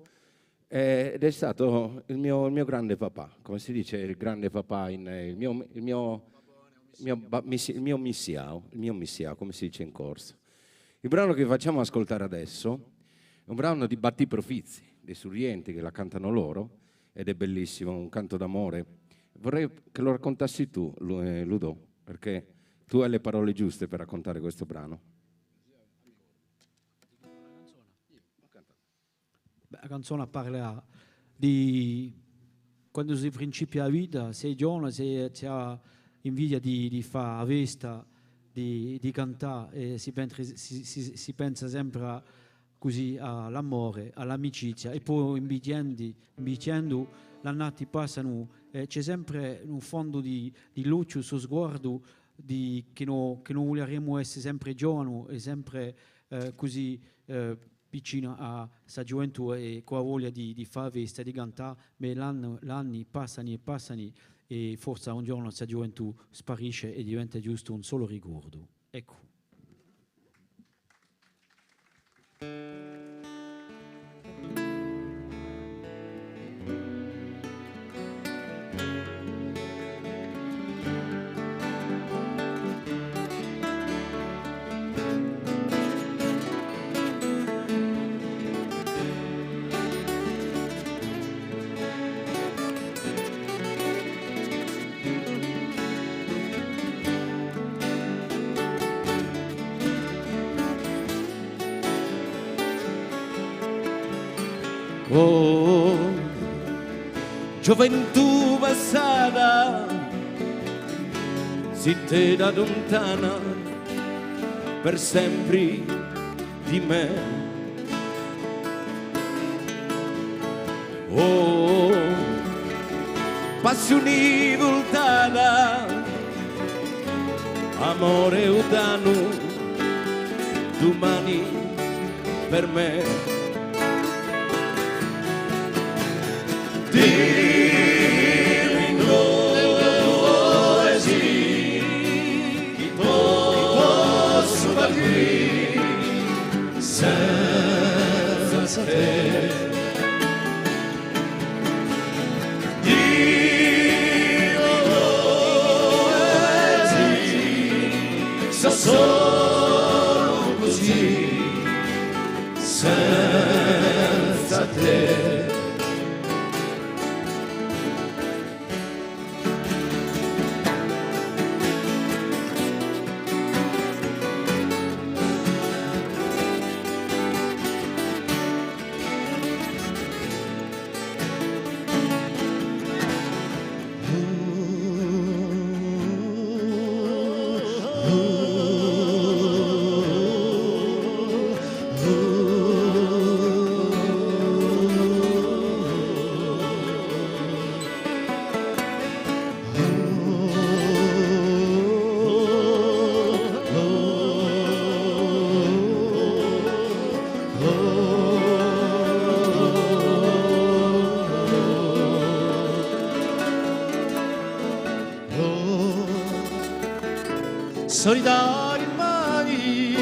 ed è stato il mio grande papà, come si dice il grande papà, il mio il mio missiao, come si dice in corso. Il brano che facciamo ascoltare adesso è un brano di Batti Profizi, dei Surrienti, che la cantano loro, ed è bellissimo, un canto d'amore. Vorrei che lo raccontassi tu, Ludo, perché tu hai le parole giuste per raccontare questo brano. La canzone parla di quando si principia la vita, sei giovane, si ha invidia di fare la festa, di cantare, e si pensa sempre così all'amore, all'amicizia, e poi invecchiando l'annati passano, c'è sempre un fondo di luce sul sguardo che noi vogliamo essere sempre giovani e sempre così vicino a questa gioventù e con la voglia di fare festa, di cantare, ma gli anni passano e passano e forse un giorno questa gioventù sparisce e diventa giusto un solo ricordo. Ecco. Oh, gioventù passata, si te da lontana per sempre di me. Oh, passione voltata, amore udano, domani per me. Dimmi dove sì, chi posso far qui senza te. Dimmi dove sì, so solo così senza te. Solidari mani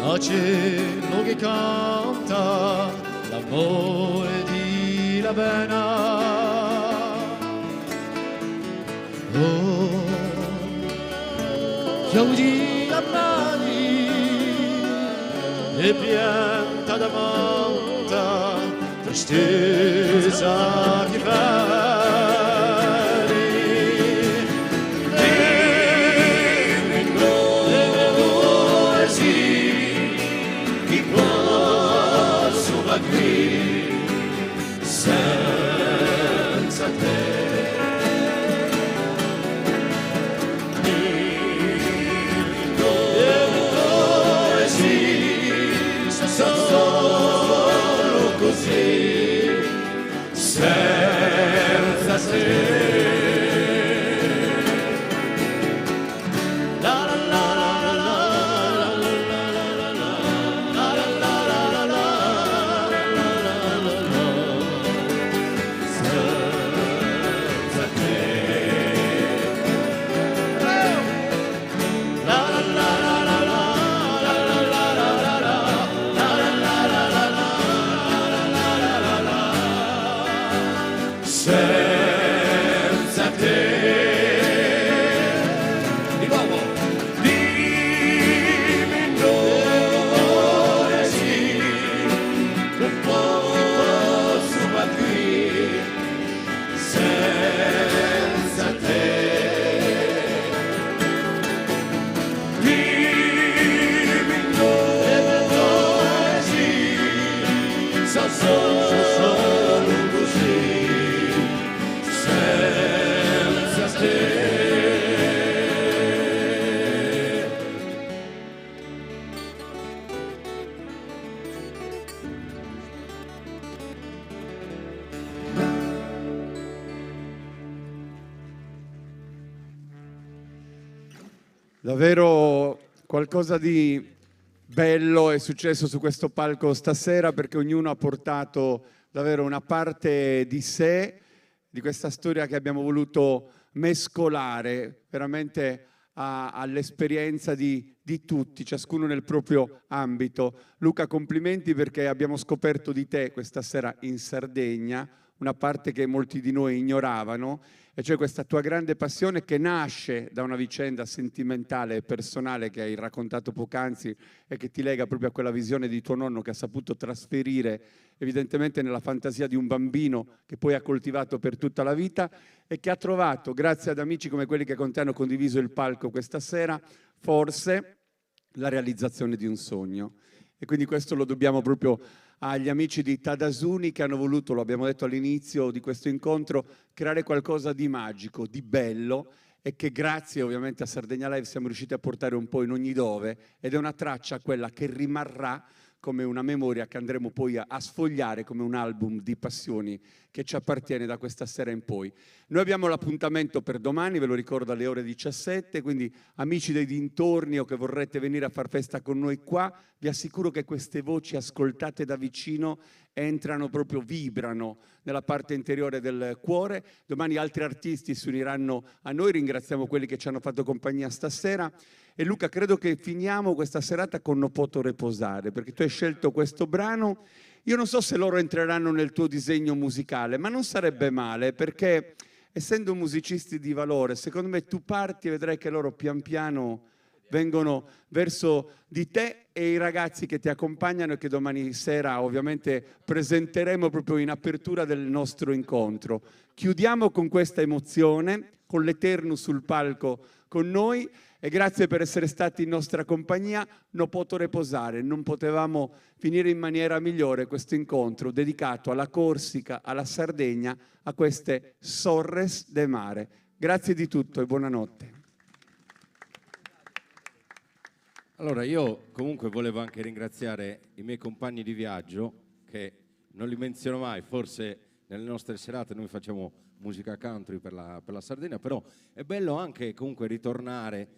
a cielo che canta l'amore di Ravenna. Oh, chiudi a mani e pianta davanti tristezza che fa. Qui senza te. Dove sì, solo così senza te. Davvero qualcosa di bello è successo su questo palco stasera, perché ognuno ha portato davvero una parte di sé, di questa storia che abbiamo voluto mescolare veramente all'esperienza di tutti, ciascuno nel proprio ambito. Luca, complimenti, perché abbiamo scoperto di te questa sera in Sardegna una parte che molti di noi ignoravano, e cioè questa tua grande passione che nasce da una vicenda sentimentale e personale che hai raccontato poc'anzi e che ti lega proprio a quella visione di tuo nonno che ha saputo trasferire evidentemente nella fantasia di un bambino che poi ha coltivato per tutta la vita e che ha trovato, grazie ad amici come quelli che con te hanno condiviso il palco questa sera, forse la realizzazione di un sogno. E quindi questo lo dobbiamo proprio agli amici di Tadasuni, che hanno voluto, lo abbiamo detto all'inizio di questo incontro, creare qualcosa di magico, di bello, e che grazie ovviamente a Sardegna Live siamo riusciti a portare un po' in ogni dove, ed è una traccia quella che rimarrà come una memoria che andremo poi a sfogliare come un album di passioni che ci appartiene da questa sera in poi. Noi abbiamo l'appuntamento per domani, ve lo ricordo, alle ore 17, quindi amici dei dintorni o che vorrete venire a far festa con noi qua, vi assicuro che queste voci ascoltate da vicino entrano proprio, vibrano nella parte interiore del cuore. Domani altri artisti si uniranno a noi, ringraziamo quelli che ci hanno fatto compagnia stasera. E Luca, credo che finiamo questa serata con No Poto Reposare, perché tu hai scelto questo brano. Io non so se loro entreranno nel tuo disegno musicale, ma non sarebbe male, perché essendo musicisti di valore, secondo me tu parti e vedrai che loro pian piano vengono verso di te e i ragazzi che ti accompagnano e che domani sera ovviamente presenteremo proprio in apertura del nostro incontro. Chiudiamo con questa emozione, con l'Eterno sul palco con noi, e grazie per essere stati in nostra compagnia. No Poto Reposare, non potevamo finire in maniera migliore questo incontro dedicato alla Corsica, alla Sardegna, a queste Sorres de Mare. Grazie di tutto e buonanotte. Allora, io comunque volevo anche ringraziare i miei compagni di viaggio, che non li menziono mai, forse nelle nostre serate noi facciamo musica country per la Sardegna, però è bello anche comunque ritornare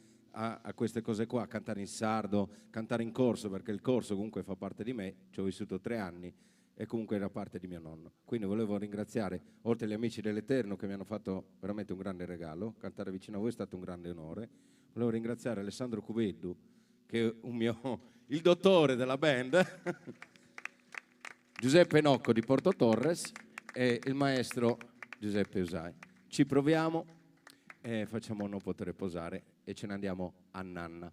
a queste cose qua, cantare in sardo, cantare in corso, perché il corso comunque fa parte di me, ci ho vissuto 3 anni e comunque era parte di mio nonno. Quindi volevo ringraziare, oltre agli amici dell'Eterno che mi hanno fatto veramente un grande regalo, cantare vicino a voi è stato un grande onore. Volevo ringraziare Alessandro Cubeddu, che è il dottore della band, Giuseppe Nocco di Porto Torres e il maestro Giuseppe Usai. Ci proviamo e facciamo No Poto Reposare e ce ne andiamo a Nanna.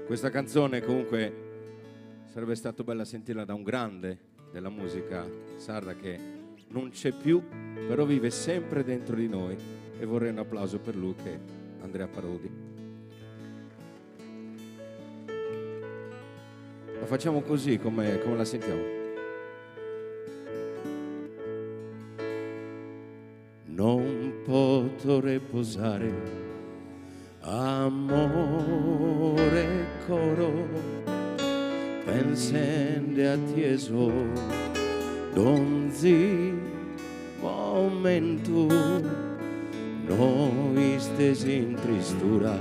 Questa canzone comunque sarebbe stato bella sentirla da un grande della musica sarda che non c'è più, però vive sempre dentro di noi, e vorrei un applauso per lui, che è Andrea Parodi. La facciamo così, come la sentiamo? Non poto reposare, amore coro, pensende a tieso, donzi momento, noi stesi in tristura,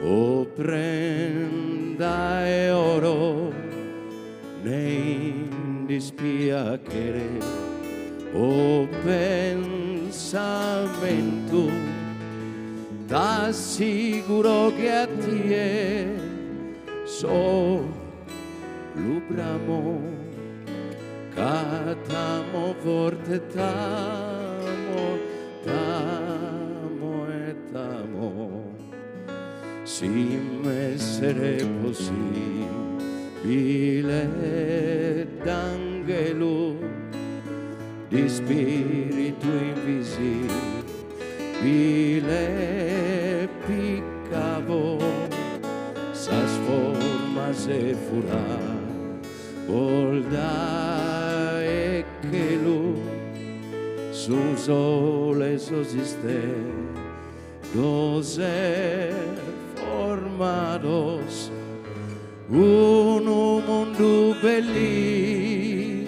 o prenda e oro, nei dispiacere, o pensamento, t'assicuro che a te so lubramo, catamo forte tamo, tamo e tamo, si messere possibile d'angelo di spirito invisibile piccavo sas formas e furà volda e che lu su sole sosiste dose formados un mundo bellissimo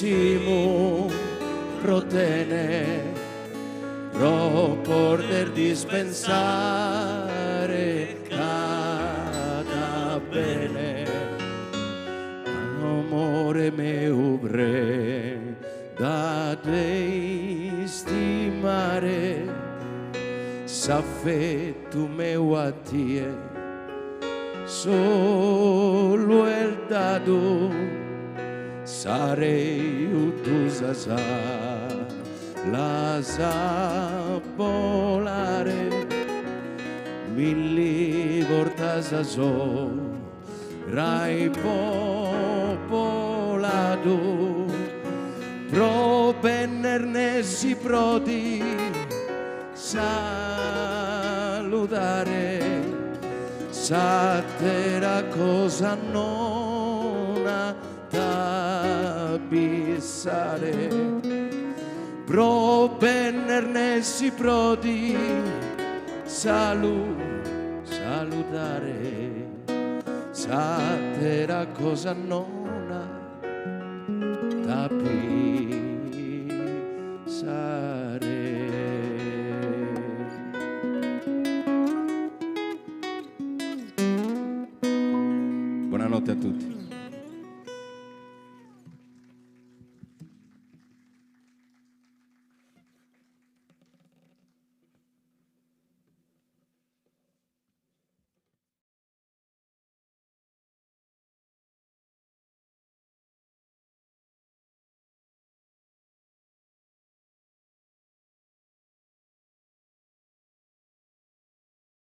siamo protene pro poter dispensare cada bene. Amore mio bre da te stimare, s'affetto mio a te solo il dato sarei tu sa la sa volare milli vortasa so rai popolato pro bennerne si prodi salutare satera cosa non t'abissare pro bennerne si prodi salutare satera cosa non t'abissare.